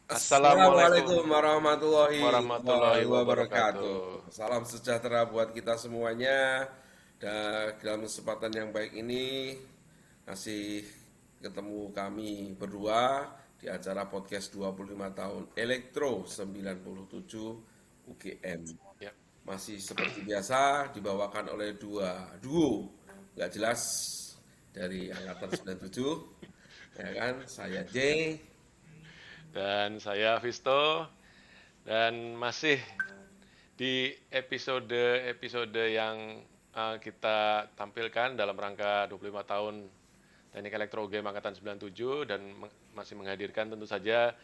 Assalamualaikum Assalamualaikum warahmatullahi warahmatullahi wabarakatuh. wabarakatuh. Salam sejahtera buat kita semuanya. Dan dalam kesempatan yang baik ini masih ketemu kami berdua di acara podcast 25 tahun Elektro 97 UGM. Ya, Masih seperti biasa dibawakan oleh dua duo nggak jelas dari angkatan 97, ya kan? Saya J. dan saya Visto dan masih di episode yang kita tampilkan dalam rangka 25 tahun Teknik Elektro UGM Angkatan 97 dan masih menghadirkan tentu saja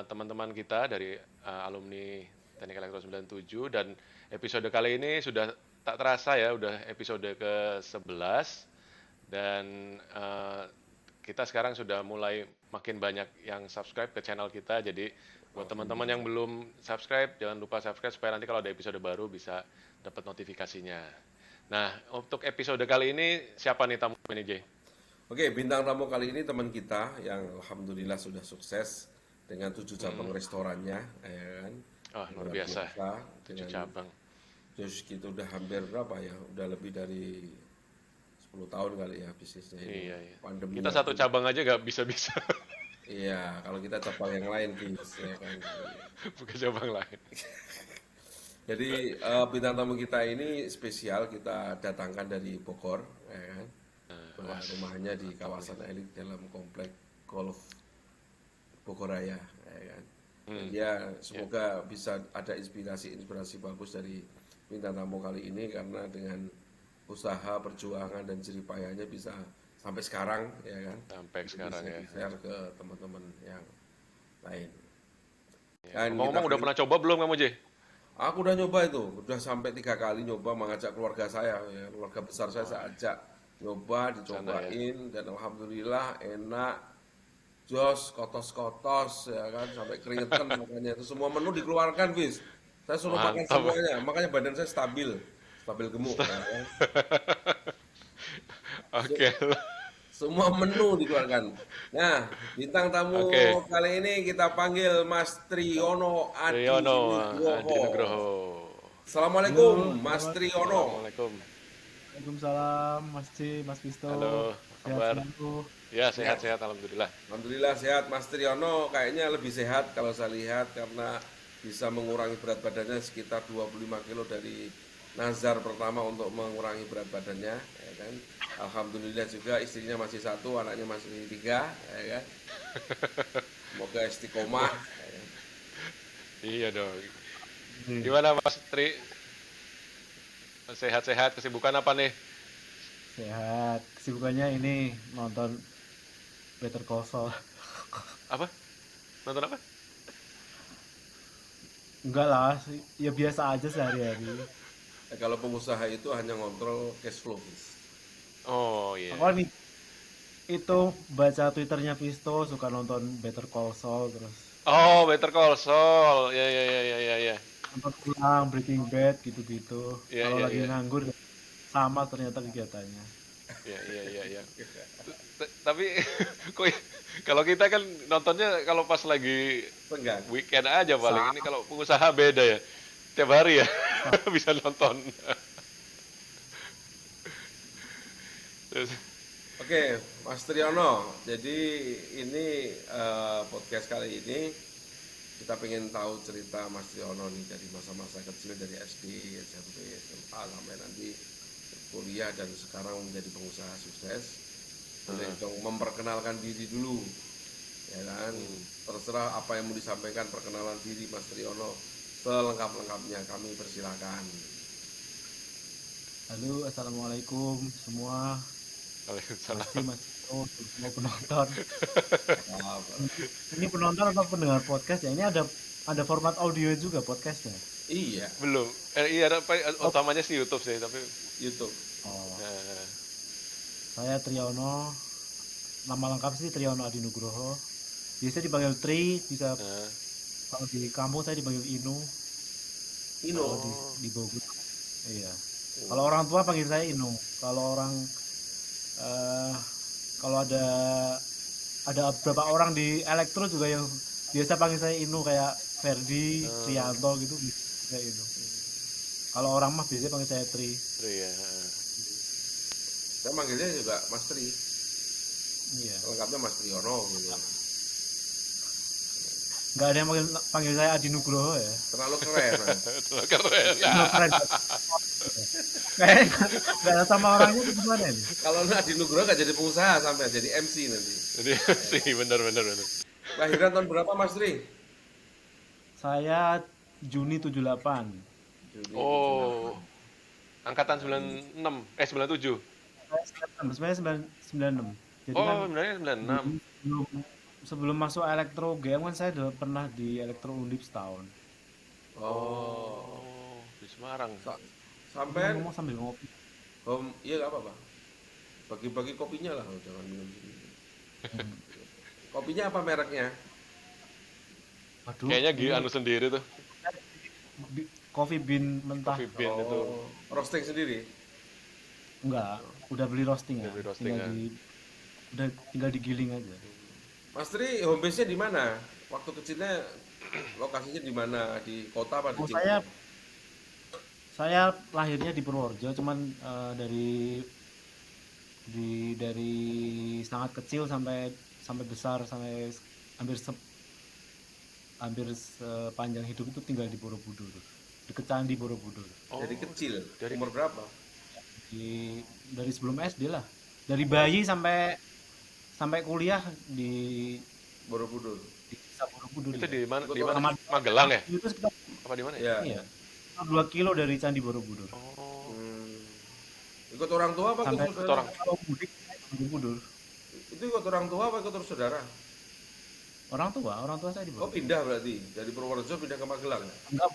teman-teman kita dari alumni Teknik Elektro 97 dan episode kali ini sudah tak terasa ya, udah episode ke-11 dan kita sekarang sudah mulai makin banyak yang subscribe ke channel kita. Jadi buat teman-teman yang Alhamdulillah. belum subscribe, jangan lupa subscribe supaya nanti kalau ada episode baru bisa dapat notifikasinya. Nah, untuk episode kali ini siapa nih tamu ini, Jay? Oke, bintang tamu kali ini teman kita yang alhamdulillah sudah sukses dengan 7 cabang Mm-mm. restorannya, ya kan? Oh, luar Luar biasa. biasa 7 dengan cabang. terus kita udah hampir berapa ya? Udah lebih dari 10 tahun kali ya bisnisnya ini. Iya, iya. Pandemi Kita satu waktu. cabang aja nggak bisa-bisa. Iya, kalau kita cabang yang lain, bis, ya kan. Bukan cabang lain. Jadi bintang tamu kita ini spesial kita datangkan dari Bogor, ya kan? Wah, Rumahnya di mantap nih. kawasan elit dalam komplek golf Bogoraya, ya kan. Dan Hmm, dia ya, semoga bisa ada inspirasi-inspirasi bagus dari bintang tamu kali ini karena dengan usaha, perjuangan dan jerih payahnya bisa sampai sekarang, ya kan. sampai Itu sekarang bisa ya. di-share ke teman-teman yang lain. Ya. Dan kita Ngomong-ngomong udah pengen, pernah coba belum kamu, Jay? aku udah nyoba itu, udah sampai 3 kali nyoba mengajak keluarga saya, ya, keluarga besar saya Wah, ajak nyoba, sana ya. dicobain dan alhamdulillah enak. Jos, kotos-kotos ya kan sampai keringetan makanya itu semua menu dikeluarkan bis. Saya suruh makan Mantap. semuanya, makanya badan saya stabil, stabil gemuk ya kan. Su- Oke. Semua menu dikeluarkan. Nah, bintang tamu Oke. kali ini kita panggil Mas Triyono Adi Triyono, Adi Nugroho. Nugroho. Assalamualaikum Halo, Mas selamat Triyono. Assalamualaikum. Waalaikumsalam, Mas C, Mas Visto. Halo, Sehat kabar? selalu. Ya, Ya, sehat-sehat, alhamdulillah. alhamdulillah sehat. Mas Triyono kayaknya lebih sehat kalau saya lihat karena bisa mengurangi berat badannya sekitar 25 kilo dari nazar pertama untuk mengurangi berat badannya, ya kan. Alhamdulillah juga istrinya masih satu, anaknya masih tiga, ya kan. Semoga istiqomah. Wah, Ya kan. iya dong. Nih, Gimana Mas Tri? Sehat-sehat, kesibukan apa nih? sehat. Kesibukannya ini nonton Better Call Saul. Apa? Nonton apa? Enggak lah, ya biasa aja sehari-hari. Kalau pengusaha itu hanya ngontrol cash flow. Oh iya. Aku kan itu baca Twitternya Visto, suka nonton Better Call Saul, terus Oh, Better Call Saul. Ya, ya, ya, ya, ya, ya. nonton ulang Breaking Bad gitu-gitu. Ya, Kalau ya, lagi ya. nganggur, sama ternyata kegiatannya. Ya, ya, ya, ya. Tapi kok kalau kita kan nontonnya kalau pas lagi Senggang. weekend aja paling. Ini Sama, kalau pengusaha beda ya. Tiap hari ya sama. bisa nonton. Terus, Oke, Mas Triyono. Jadi ini podcast kali ini kita pengen tahu cerita Mas Triyono nih dari masa-masa kecil dari SD, SMP, SMA sampai nanti kuliah dan sekarang menjadi pengusaha sukses. Boleh heeh. dong memperkenalkan diri dulu, ya kan? Hmm. Terserah apa yang mau disampaikan perkenalan diri Mas Triyono selengkap-lengkapnya kami persilakan. Halo, Assalamualaikum semua. Mas C, Waalaikumsalam. Mas Visto, semua penonton. Apa? Ini penonton atau pendengar podcast ya? Ini ada format audio juga podcastnya. Iya, Belum. Iya, Oh, utamanya sih YouTube sih, tapi YouTube. oh, eh, saya Triyono. Nama lengkap sih Triyono Adi Nugroho. Biasa dipanggil Tri, bisa eh. kalau di kampung saya dipanggil Inu. Ino. Kalau di Oh. di Bogor, iya. Kalau orang tua panggil saya Inu. Kalau orang eh kalau ada beberapa orang di elektro juga yang biasa panggil saya Inu kayak Ferdi, Trianto gitu kayak itu. Kalau orang mah biasanya panggil saya Tri. Tri ya. Saya manggilnya juga Mas Tri. Iya. Lengkapnya Mas Triono gitu. Nggak ada yang panggil saya Adi Nugroho ya. Terlalu keren, Mas. Terlalu keren. Terlalu keren. Kayaknya nggak ada sama orangnya itu gimana ini? Kalau Adi Nugroho nggak jadi pengusaha sampai jadi MC nanti. Jadi sih benar. Lahiran tahun berapa Mas Tri? Saya Juni 78. Juni. Oh. Angkatan 96, 97. Saya 96. Jadi Oh, kan sebenarnya 96. sebelum masuk elektro game kan saya udah pernah di elektro undip setahun. Oh. Di Semarang. Sampai Ngomong sambil ngopi. iya nggak apa-apa. Bagi-bagi kopinya lah, jangan minum sini. Kopinya apa mereknya? Aduh. Kayaknya anu sendiri tuh. Coffee bean mentah. Coffee bean itu. Roasting sendiri. Enggak, udah beli roasting ya. Udah beli roasting, Tinggal digiling aja. Mas Tri, home base-nya di mana? Waktu kecilnya lokasinya di mana? Di kota apa di Cirebon? Saya lahirnya di Purworejo, cuman dari sangat kecil sampai besar sampai hampir sepanjang hidup itu tinggal di Borobudur, deket Candi Borobudur. Dari kecil, dari umur berapa? Dari sebelum SD lah, dari bayi sampai kuliah di Borobudur. desa Borobudur. Itu Ya. di mana? Di mana? Magelang ya? Itu sekitar Apa di mana ya? Ya. 2 kilo dari Candi Borobudur. Oh. Ikut orang tua apa Sampai ikut saudara? kalau mudik Borobudur. Itu ikut orang tua apa ikut saudara? Orang tua saya di Oh Borobudur. pindah berarti dari Purworejo pindah ke Magelang. Enggak,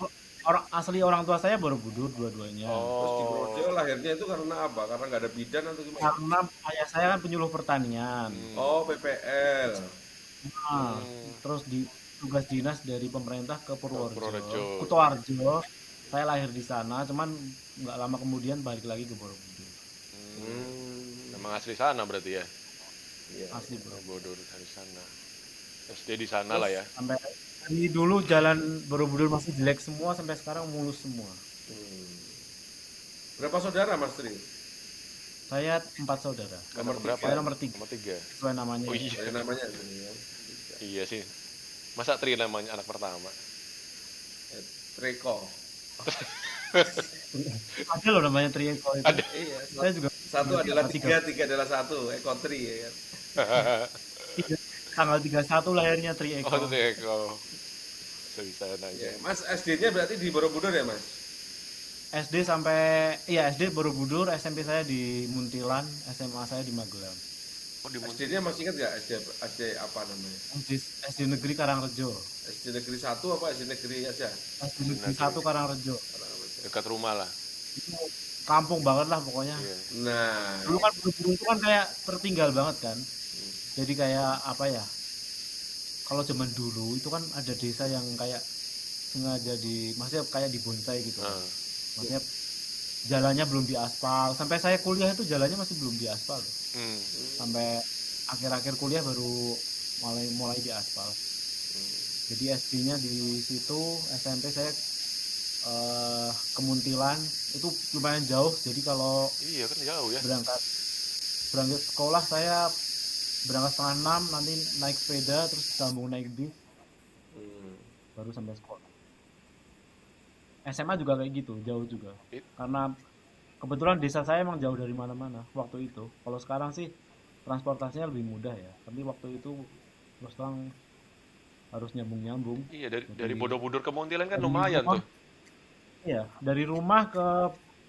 asli orang tua saya Borobudur dua-duanya. Terus di Purworejo lahirnya itu karena apa? Karena nggak ada bidan atau gimana? Karena ayah saya kan penyuluh pertanian. Oh PPL. Nah, terus di tugas dinas dari pemerintah ke Purworejo. Purworejo, Kutoarjo. Saya lahir di sana, cuman nggak lama kemudian balik lagi ke Borobudur. Memang asli sana berarti ya? Iya. Asli Borobudur dari sana. SD di sana lah ya. Sampai dari dulu jalan Borobudur masih jelek semua, sampai sekarang mulus semua. Berapa saudara Mas Tri? Saya 4 saudara. Nomor berapa? Saya nomor 3. Nomor 3. Sesuai namanya. Oh iya. Ada namanya ini ya. Iya sih. Masa Tri namanya anak pertama? Treko. Ada loh namanya Trieko itu. Ada. Iya. Saya juga Satu adalah tiga adalah satu. Eko Tri ya kan. tanggal 31 lahirnya Trieko. Oh, itu Eko. Bisa nanya. Ya, Mas SD-nya berarti di Borobudur ya Mas? SD Borobudur, SMP saya di Muntilan, SMA saya di Magelang. Oh, di SD-nya masih ingat nggak SD apa namanya? SD Negeri Karangrejo. SD Negeri 1 apa SD Negeri aja? SD Negeri 1 Karangrejo. dekat rumah lah. Itu kampung banget lah pokoknya. Iya. Nah, Dulu kan Borobudur itu kan kayak tertinggal banget kan. Jadi kayak apa ya? Kalau zaman dulu itu kan ada desa yang kayak sengaja maksudnya kayak dibonsai gitu. Maksudnya jalannya belum diaspal. Sampai saya kuliah itu jalannya masih belum diaspal. Sampai akhir-akhir kuliah baru mulai diaspal. Jadi SD-nya di situ, SMP saya Kemuntilan itu lumayan jauh. Jadi kalau Iya kan jauh ya. berangkat sekolah saya berangkat 5:30, nanti naik sepeda terus sambung naik bis baru sampai sekolah. SMA juga kayak gitu, jauh juga. Karena kebetulan desa saya emang jauh dari mana-mana waktu itu. Kalau sekarang sih transportasinya lebih mudah ya, tapi waktu itu terus terang harus nyambung. Iya, dari Borobudur ke Muntilan kan lumayan tuh. Iya, dari rumah ke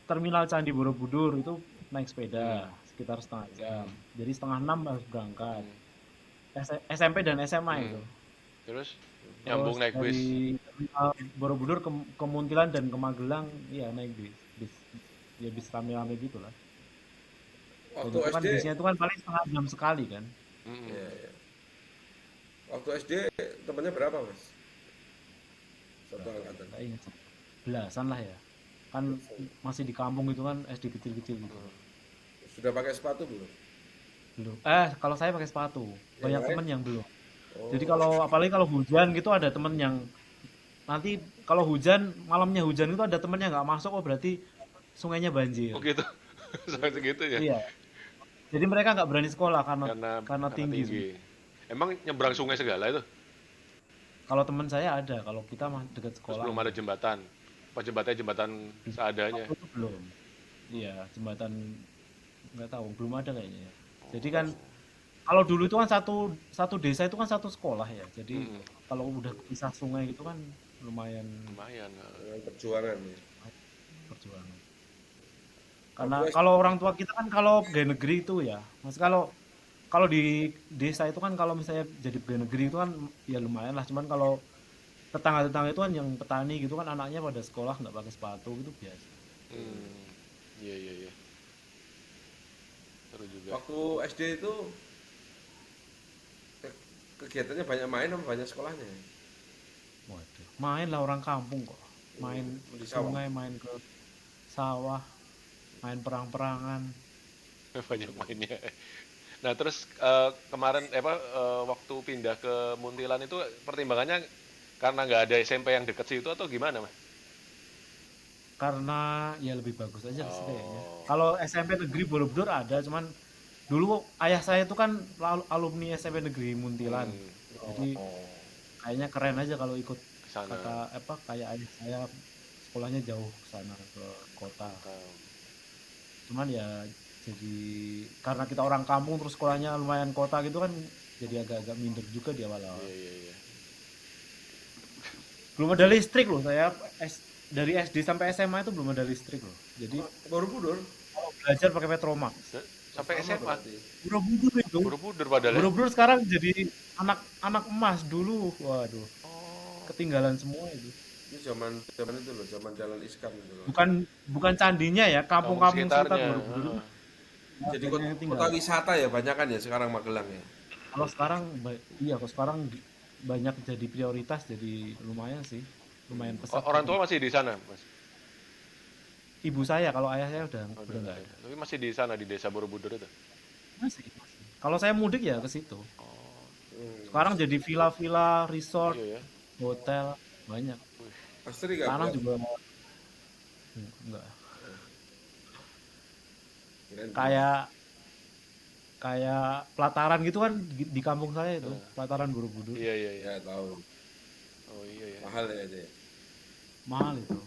terminal Candi Borobudur itu naik sepeda sekitar setengah jam. Jadi 5:30 harus berangkat. SMP dan SMA itu. Terus nyambung naik bis. Dari terminal Borobudur ke Muntilan dan ke Magelang, iya naik bis. Ya bis rame-rame gitu lah. waktu Itu kan SD, bisnya itu kan paling setengah jam sekali kan. ya. Waktu SD temannya berapa Mas? Satu angkatan. Saya ingat belasan lah ya. Kan masih di kampung itu kan SD kecil-kecil gitu. Sudah pakai sepatu belum? Belum. Kalau saya pakai sepatu. Banyak lain? temen yang belum. Jadi kalau apalagi kalau hujan gitu ada temen yang nanti kalau hujan malamnya hujan itu ada temennya nggak masuk, oh berarti sungainya banjir. Oh gitu. Sampai segitu ya. Iya. Jadi mereka nggak berani sekolah Karena karena karena tinggi tinggi. semua. Emang nyebrang sungai segala itu? Kalau teman saya ada, kalau kita mah dekat Terus sekolah belum ada enggak. jembatan. Apa jembatannya jembatan seadanya? Waktu itu belum. Iya, jembatan nggak tahu, belum ada kayaknya ya. Jadi kan kalau dulu itu kan satu satu desa itu kan satu sekolah ya. Jadi Mm-mm. kalau udah pisah sungai itu kan lumayan Lumayan. Dengan perjuangan ya. perjuangan. Karena Waktu kalau orang tua kita kan kalau pegawai negeri itu ya, mas kalau kalau di desa itu kan kalau misalnya jadi pegawai negeri itu kan ya lumayan lah. Cuman kalau tetangga-tetangga itu kan yang petani gitu kan anaknya pada sekolah nggak pakai sepatu gitu biasa. Hmm. Iya iya iya. Seru juga. waktu SD itu kegiatannya banyak main apa banyak sekolahnya? Waduh, main lah orang kampung kok. Main Di ke sawah. sungai, main ke sawah, main perang-perangan. Banyak mainnya. Nah terus kemarin waktu pindah ke Muntilan itu pertimbangannya karena nggak ada SMP yang deket situ atau gimana mas? Karena ya lebih bagus aja sih kayaknya. Oh. Kalau SMP negeri Borobudur ada, cuman dulu ayah saya itu kan alumni SMP negeri Muntilan. Hmm, Jadi kayaknya keren aja kalau ikut ke sana. kata apa kayak ayah saya sekolahnya jauh ke sana ke kota. Cuman ya jadi karena kita orang kampung terus sekolahnya lumayan kota gitu kan jadi agak-agak minder juga di awal-awal. Iya iya iya. Belum ada listrik loh saya dari SD sampai SMA itu belum ada listrik loh. Jadi Borobudur belajar pakai Petromax. Sampai sama SMA. berarti. Borobudur itu. Borobudur padahal ya. Borobudur sekarang jadi anak emas dulu. Waduh, ketinggalan semua itu. Ini zaman zaman itu loh, zaman Jalan Iskan itu loh. Bukan candinya ya, Kampung kampung-kampung sekitar sekitarnya. Borobudur itu Jadi banyak yang kota ketinggalan. wisata ya banyak kan ya sekarang Magelang ya. Kalau sekarang iya, kalau sekarang banyak jadi prioritas jadi lumayan sih. Lumayan pesat Orang gitu. tua masih di sana mas. Ibu saya kalau ayah saya udah Oh, udah udah nggak nggak ada. ada. Tapi masih di sana di desa Borobudur itu. Masih. Kalau saya mudik ya ke situ. Hmm. Sekarang jadi villa-villa, resort, Iya ya. hotel banyak. Astri gak Tanah buat juga enggak. kirain buat. Kayak kayak pelataran gitu kan di kampung saya itu, pelataran Borobudur. Iya iya iya. Ya tahu Oh iya ya. mahal ya itu ya. Mahal itu.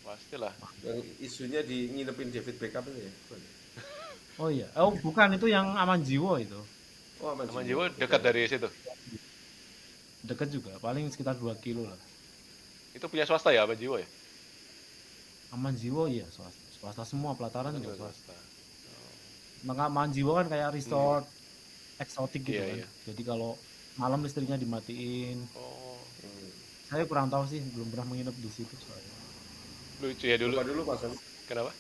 Pastilah. Yang isunya di nginepin David Beckham itu ya. Bukan? Oh iya. Oh, bukan itu yang Aman Jiwo itu. Oh aman Taman jiwa. Jiwa dekat dari situ. Dekat juga, paling sekitar 2 kilo lah. Itu punya swasta ya Aman Jiwa ya? Aman Jiwo iya swasta. Swasta semua pelataran juga Juga swasta. swasta. Maka Aman Jiwo kan kayak resort eksotik gitu Iya, kan. iya. Jadi kalau malam listriknya dimatiin. Oh, Saya kurang tahu sih, belum pernah menginap di situ soalnya. lucu ya dulu. Coba dulu Mas, Kenapa?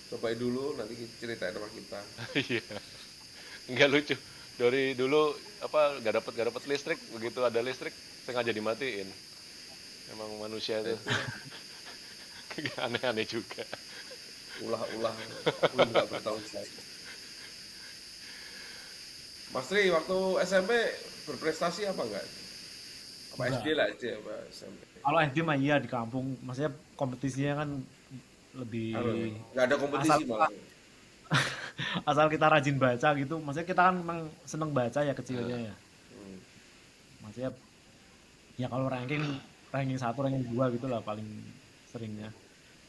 cobain dulu nanti ceritain sama kita. Iya. Enggak lucu. Dari dulu apa nggak dapat listrik, begitu ada listrik sengaja dimatiin. Emang manusia itu aneh-aneh juga. Ulah-ulah aku nggak bertanggung jawab. Mas Tri waktu SMP berprestasi apa enggak? Apa Enggak. SD lah SD apa SMP? Kalau SD mah iya di kampung, maksudnya kompetisinya kan lebih Nggak ada kompetisi asal malah. asal kita rajin baca gitu. Maksudnya kita kan memang seneng baca ya kecilnya ya. Hmm. Maksudnya ya kalau ranking ranking 1, ranking 2 gitu lah paling seringnya.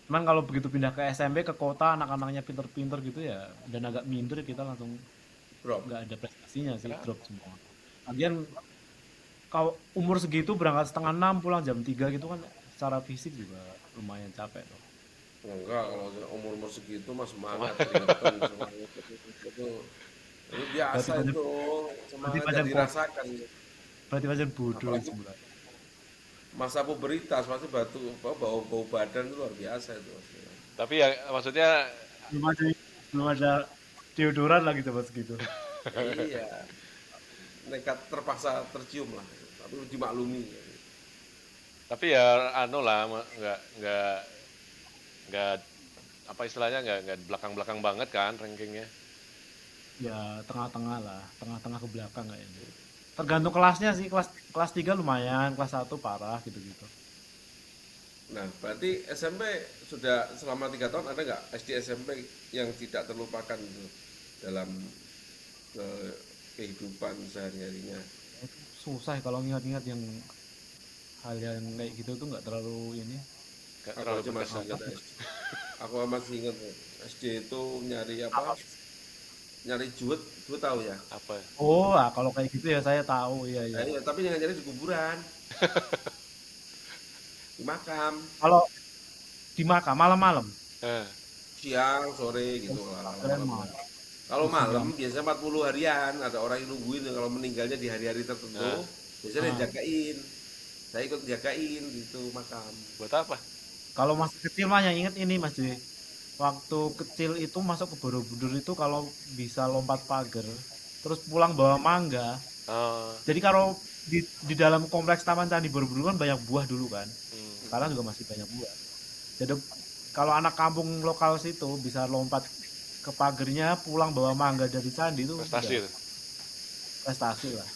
Cuman kalau begitu pindah ke SMP ke kota anak-anaknya pinter-pinter gitu ya dan agak minder kita langsung Bro, nggak ada prestasinya sih, drop semua. Lagian kalau umur segitu berangkat setengah 6 pulang jam 3 gitu kan secara fisik juga lumayan capek loh. enggak kalau umur-umur segitu mah semangat keringetan semangat itu biasa Berarti itu berarti semangat pacar yang dirasakan. berarti pacar bodoh Apalagi sebelah. masa pubertas pasti bau bau badan itu luar biasa itu. Tapi ya maksudnya Belum ada belum ada deodoran lagi coba segitu. Iya, nekat terpaksa tercium lah, tapi dimaklumi. tapi ya anu lah nggak apa istilahnya nggak belakang-belakang banget kan rankingnya. Ya tengah-tengah lah, tengah-tengah ke belakang kayaknya. Tergantung kelasnya sih, kelas 3 lumayan, kelas 1 parah gitu-gitu. Nah, berarti SMP sudah selama 3 tahun ada nggak SD SMP yang tidak terlupakan gitu dalam kehidupan sehari-harinya? Itu susah kalau ngingat-ngingat yang hal yang kayak gitu tuh nggak terlalu ini. Gak Aku terlalu aja masih berkesan. ingat SD. Aku masih ingat SD itu nyari apa? Nyari juut, juut tahu ya? Apa? Oh, kalau kayak gitu ya saya tahu, iya iya. Iya, tapi jangan nyari di kuburan, di makam, Kalau di makam malam-malam, Eh, siang, sore gitu terus lah, kalian malam. mau Kalau siang. malam biasanya 40 harian, ada orang yang nungguin kalau meninggalnya di hari-hari tertentu, nah, biasanya Ah, jagain. Saya ikut jagain gitu makam. buat apa? kalau masih kecil mah yang inget ini Mas Dwi. Waktu kecil itu masuk ke Borobudur itu kalau bisa lompat pagar, terus pulang bawa mangga. Oh, Jadi kalau di dalam kompleks Taman Candi Borobudur kan banyak buah dulu kan. hmm. Sekarang juga masih banyak buah. Jadi kalau anak kampung lokal situ bisa lompat ke pagernya, pulang bawa mangga dari candi itu udah Prestasi tuh. prestasi lah.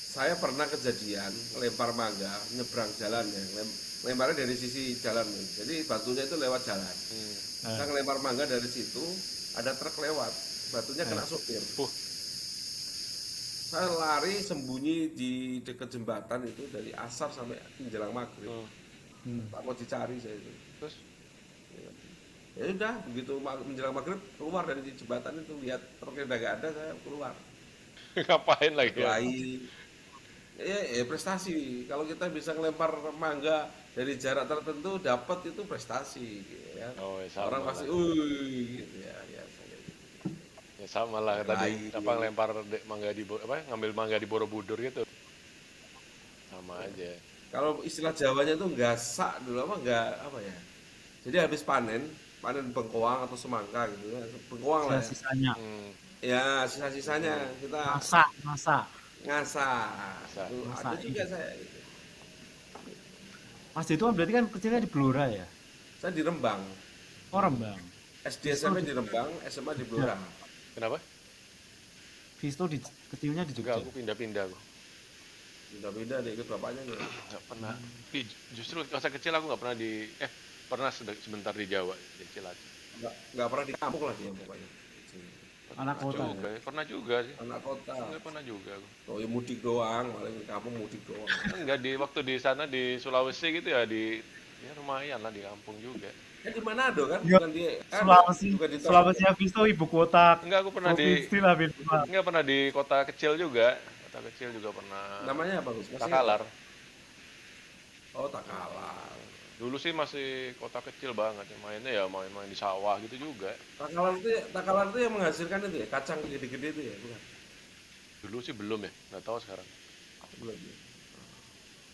Saya pernah kejadian lempar mangga, nyebrang jalan ya, lemparnya dari sisi jalan. Jadi batunya itu lewat jalan. Hmm. Saya Eh, ngelempar mangga dari situ, ada truk lewat, batunya eh, kena sopir. Puh, Saya lari sembunyi di dekat jembatan itu dari asar sampai menjelang maghrib. hmm. hmm. Tak mau dicari saya itu. Terus Ya udah, begitu menjelang maghrib keluar dari jembatan itu lihat truknya udah gak ada, saya keluar. ngapain lagi ya? Berkelahi. Ya prestasi. Kalau kita bisa ngelempar mangga dari jarak tertentu dapat itu prestasi, gitu ya. Oh, ya sama Orang lah. pasti, gitu ya, ya. Saya gitu. Ya sama lah tadi Berkelahi. apa ngelempar mangga di apa ngambil mangga di Borobudur gitu. Sama aja. Kalau istilah Jawanya tuh gasak dulu apa enggak apa ya? Jadi habis panen, panen bengkoang atau semangka gitu ya, bengkoang lah ya. Sisa-sisanya. Hmm. Ya sisa-sisanya Hmm. kita Masak. ngasah. Bisa. Itu ada Masak. juga Iya. saya gitu. Mas itu kan berarti kan kecilnya di Blora ya? Saya di Rembang, Oh Rembang. SD Visto SMP di di Rembang, SMA di ya. Blora. Kenapa? Visto di kecilnya di Enggak, Jogja. aku pindah-pindah aku. Pindah-pindah deh ikut bapaknya nih. Enggak pernah. Justru masa kecil aku nggak pernah di pernah sebentar di Jawa di Cilacap. Enggak pernah di kampung lah dia pokoknya. Anak Pernah kota. juga, pernah juga sih. Anak kota. Enggak pernah juga aku. Oh ya mudik doang, paling di kampung mudik doang. Enggak di waktu di sana di Sulawesi gitu ya ya lumayan lah di kampung juga. Kan di Manado kan, Ya, bukan di kan, Sulawesi, bukan di Sulawesi Visto ibu kota Enggak aku pernah di provinsi lah Visto. enggak pernah di kota kecil juga. Kota kecil juga pernah. namanya apa Gus? Masih Takalar. ingat? Oh Takalar. Dulu sih masih kota kecil banget ya mainnya ya main-main di sawah gitu juga. Takalar itu yang menghasilkan itu ya, kacang gede-gede itu ya, bukan? Dulu sih belum ya, nggak tahu sekarang. Belum ya.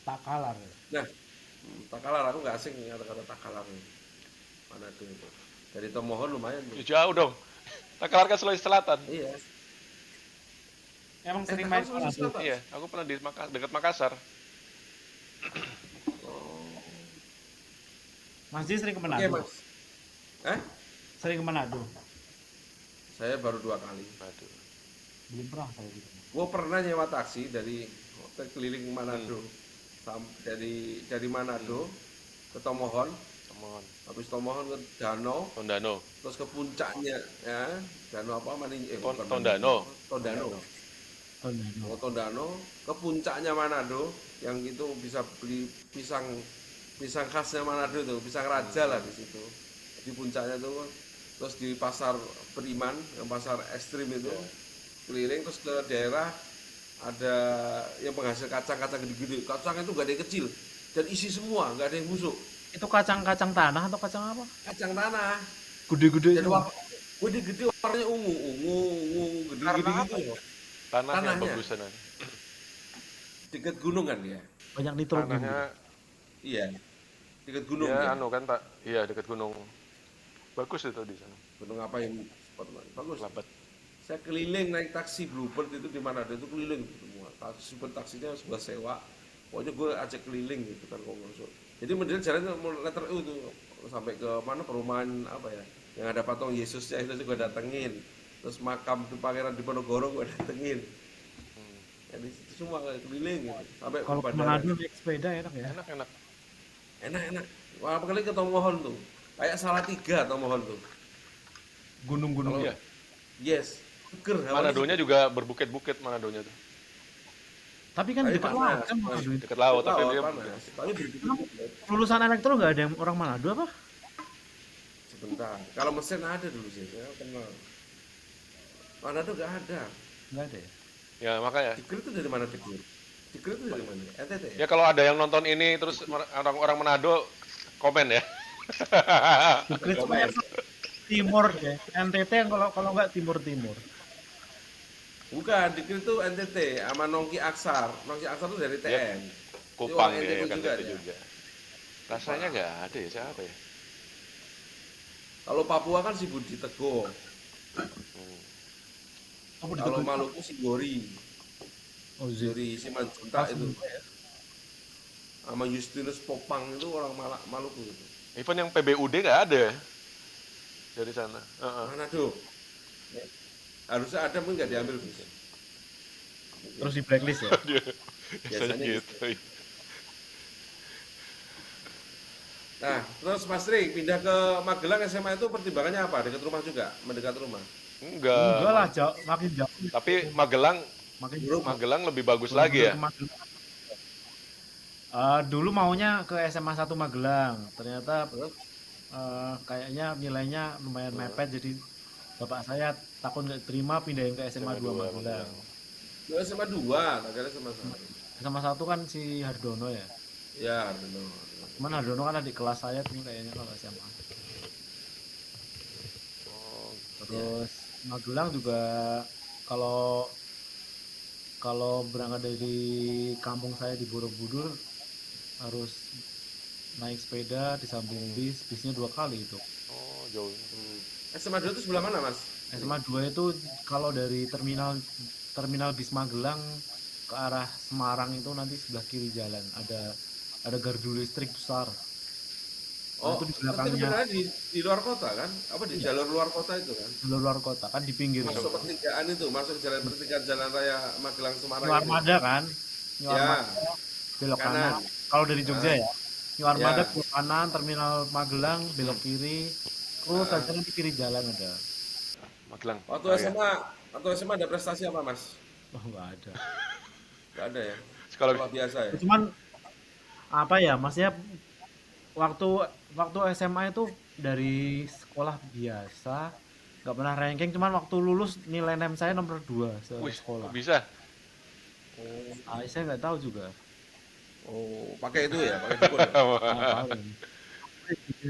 Takalar. Nah, Takalar aku nggak asing kata-kata Takalar nih. Manado itu. Dari Tomohon lumayan tuh. Ya, jauh dong. Takalar kan Sulawesi Selatan. Iya. Emang sering Takalar main Sulawesi Manado. Selatan. Iya, aku pernah di dekat Makassar. Oh. Mas Ji sering ke Oke Manado. Mas. Sering ke Manado. Saya baru 2 kali. Aduh. Belum pernah saya gitu. Gue pernah nyewa taksi dari hotel keliling Manado. Dari Manado ke Tomohon, Teman. habis Tomohon ke Danau, Tondano. terus ke puncaknya ya. Danau apa bukan Tondano. Tondano. Tondano. Oh, Tondano ke puncaknya Manado yang itu bisa beli pisang khasnya Manado itu, pisang raja lah di situ. Di puncaknya tuh terus di pasar Beriman, yang pasar ekstrim itu keliling terus ke daerah ada yang penghasil kacang-kacang gede-gede. Kacang itu gak ada yang kecil dan isi semua, gak ada yang busuk. Itu kacang-kacang tanah atau kacang apa? Kacang tanah. Gede-gede Jadi itu. gede-gede warnanya ungu, gede-gede Karena gitu loh. Tanahnya Tanahnya. bagus sana. Dekat gunung kan dia. Banyak nitrogen. Tanahnya Iya. Dekat gunung ya dia. anu kan Pak. Iya dekat gunung. Bagus itu di sana. Gunung apa yang bagus. Labat. Saya keliling naik taksi Bluebird itu di Manado itu keliling itu semua. Taksinya sebuah sewa. Pokoknya gue ajak keliling gitu kan kok masuk. Jadi model jalannya letter U itu sampai ke mana perumahan apa ya? Yang ada patung Yesusnya itu gue datengin. Terus makam di Pangeran Diponegoro gue datengin. Ya di situ semua keliling gitu. Sampai Kalau ke Pangandaran. Manado naik sepeda enak ya. Enak-enak. Enak-enak. Wah, apalagi ke Tomohon tuh. Kayak Salatiga Tomohon tuh. Gunung-gunung. Kalau Iya. yes, seger, hawanya Manadonya seger. juga berbukit-bukit Manadonya tuh. Tapi kan Tapi dekat laut panas, kan Mas. Manado itu. Dekat laut Dekat tapi laut dia panas. Tapi Emang berbukit-bukit. lulusan elektro nggak ada yang orang Manado apa? Sebentar. Kalau mesin ada dulu sih, saya kenal. Manado nggak ada. Nggak ada ya. ya makanya. Tigre itu dari mana Tigre? Tigre itu dari mana? NTT ya? Ya kalau ada yang nonton ini terus orang-orang Manado komen ya. Jogja cuma Komen. yang timur ya. NTT yang kalau nggak timur-timur. Bukan, Tigre itu NTT sama Nongki Aksar. Nongki Aksar itu dari Dia TN. Itu Kupang orang dia NTT ya kan juga itu dia. juga. Rasanya nggak ada ya siapa ya? Kalau Papua kan si Budi Teguh. Oh, di Kalau Teguh. Maluku si Gori. Oh, Gori Simanjuntak itu. Sama Justinus Popang itu orang Maluku itu. Even yang PBUD nggak ada ya dari sana. Heeh. Manado. Harusnya ada pun nggak diambil bisa. Terus di blacklist ya. Dia biasanya Biasanya gitu. Nah, terus Mas Tri pindah ke Magelang SMA itu pertimbangannya apa? Dekat rumah juga, mendekat rumah. Enggak lah, Enggak. jauh, makin jauh. Tapi Magelang Makin Bro, Magelang lebih bagus Borobudur lagi ya. ke Magelang. Dulu maunya ke SMA 1 Magelang. Ternyata terus kayaknya nilainya lumayan mepet, jadi bapak saya takut nggak terima pindahin ke SMA 2 SMA 2 Magelang. Magelang. lu SMA 2, tak kira SMA 1. SMA 1 kan si Hardono ya. Ya, benar. Cuman Hardono kan adik kelas saya tuh kayaknya kalau SMA. Oh, Terus Magelang juga kalau kalau berangkat dari kampung saya di Borobudur harus naik sepeda disambung bisnya 2 kali itu. oh jauh. SMA 2 itu sebelah mana, Mas? SMA 2 itu kalau dari terminal bis Magelang ke arah Semarang itu nanti sebelah kiri jalan ada gardu listrik besar. Nah, Oh, itu di itu belakangnya benar di luar kota kan? Apa di jalur luar kota itu kan? jalur luar kota kan di pinggir itu. Masuk pertigaan itu, masuk jalan pertigaan jalan raya Magelang Semarang New itu. Armada kan? New Ya, Armada belok kanan. kanan. Kalau dari Jogja ya. New Armada Ya. belok kanan, terminal Magelang belok kiri. Terus aja nanti kiri jalan ada. Magelang. Waktu Oh, ya. SMA ada prestasi apa, Mas? Oh, nggak ada. Gak ada ya? Sekolah Sekolah biasa ya? Cuman apa ya, maksudnya waktu waktu SMA itu dari sekolah biasa nggak pernah ranking, cuman waktu lulus nilai nem saya nomor 2 Wih, sekolah. kok bisa? Saya nggak tahu juga. Oh, pakai itu ya, pakai dukun ya? Paling.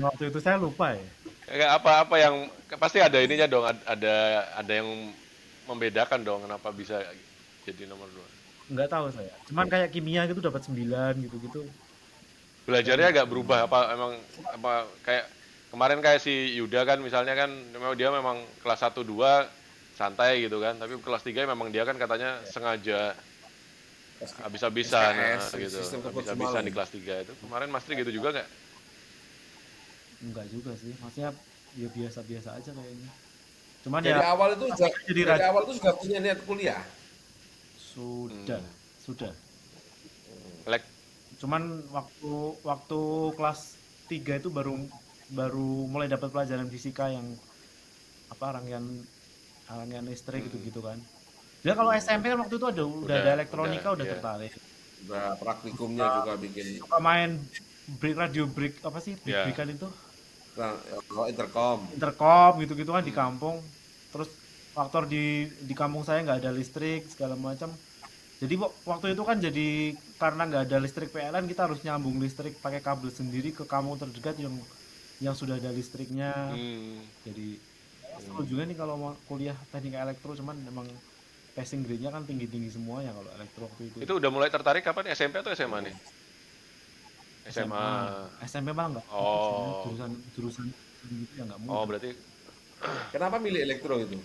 Waktu itu saya lupa ya. Kayak apa yang pasti ada ininya dong, ada yang membedakan dong kenapa bisa jadi nomor 2. Nggak tahu saya. Cuman kayak kimia gitu dapat 9 gitu-gitu. Belajarnya agak berubah apa emang apa kayak kemarin kayak si Yuda kan misalnya kan memang dia memang kelas 1 2 santai gitu kan, tapi kelas 3 memang dia kan katanya sengaja habis-habisan SKS, gitu. sistem Habis-habisan kebut di kelas 3 itu. Kemarin Mas Tri gitu juga nggak? Enggak juga sih. Maksudnya ya biasa-biasa aja kayaknya. Cuman Dari ya awal itu saya jadi dari rajin. awal itu sudah punya niat kuliah. Sudah, sudah. Lek Cuman waktu waktu kelas 3 itu baru baru mulai dapat pelajaran fisika yang apa rangkaian listrik gitu-gitu kan. Dia kalau SMP kan waktu itu udah ada elektronika udah iya. tertarik. Udah praktikumnya juga bikin Suka main radio break apa sih? Iya. Break-breakan itu. intercom. Intercom gitu-gitu kan di kampung. Terus faktor di kampung saya nggak ada listrik segala macam. Jadi waktu itu kan jadi karena nggak ada listrik PLN kita harus nyambung listrik pakai kabel sendiri ke kampung terdekat yang sudah ada listriknya. Jadi seru juga nih kalau mau kuliah teknik elektro, cuman memang passing grade-nya kan tinggi-tinggi semua ya kalau elektro waktu itu. Itu udah mulai tertarik kapan? SMP atau SMA nih? SMA. SMP malah nggak. Oh. Jurusan gitu ya nggak Oh, mudah. berarti Kenapa milih elektro itu?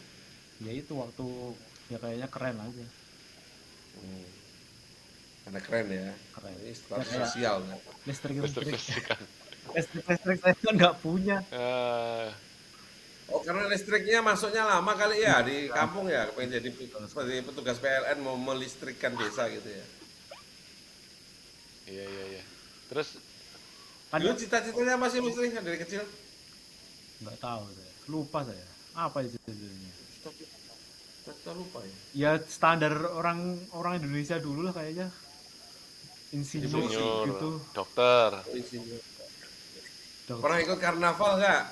Ya itu waktu ya kayaknya keren aja, Karena keren ya. keren. Ini status kayak- sosial kan. Listrik listrik-listrikan. listrik saya kan nggak punya. Eh, Oh, karena listriknya masuknya lama kali ya di kampung ya, pengen jadi seperti petugas PLN mau melistrikkan desa gitu ya. Iya, iya, iya. Terus Kan Dulu cita-citanya masih listrik dari kecil. nggak tahu saya, lupa saya. Apa itu judulnya? Kita lupa ya. Ya standar orang orang Indonesia dulu lah kayaknya. Insinyur insinyur, gitu, dokter. Isinya. Pernah dokter. ikut karnaval nggak?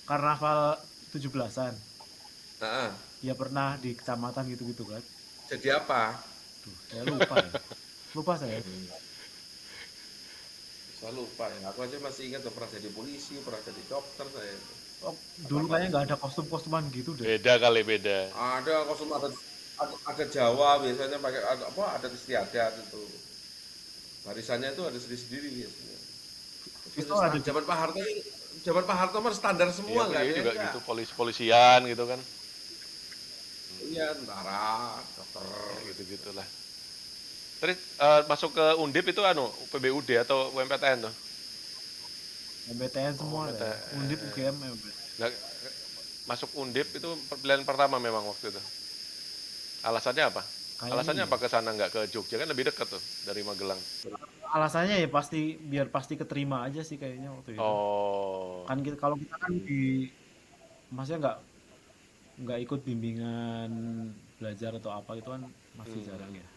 Karnaval 17-an. Nah, Ya pernah di kecamatan gitu-gitu kan. jadi apa? Duh, saya lupa ya. Lupa saya. Saya lupa ya. Aku aja masih ingat tuh, pernah jadi polisi, pernah jadi dokter saya. Oh, dulu kayaknya nggak ada kostum-kostuman gitu deh. Beda kali, beda. Ada kostum ada Jawa biasanya pakai apa adat istiadat itu. Barisannya itu ada sendiri-sendiri biasanya. Itu ada Zaman Pak Harto mah standar Iya, semua nggak polisi ada juga yang nggak. gitu, polisian gitu kan. Iya, tentara, dokter. Ya, gitu-gitulah. Terus masuk ke Undip itu PBUD atau UMPTN tuh? MBTN semua Oh, ya. Undip UGM MBTN. Nggak, masuk Undip itu pilihan pertama memang waktu itu. Alasannya apa? Kayaknya Alasannya iya. apa ke sana nggak ke Jogja kan lebih dekat tuh dari Magelang. Alasannya ya pasti biar pasti keterima aja sih kayaknya waktu itu. Oh, Kan kita, kalau kita kan maksudnya nggak ikut bimbingan belajar atau apa itu kan masih jarang ya.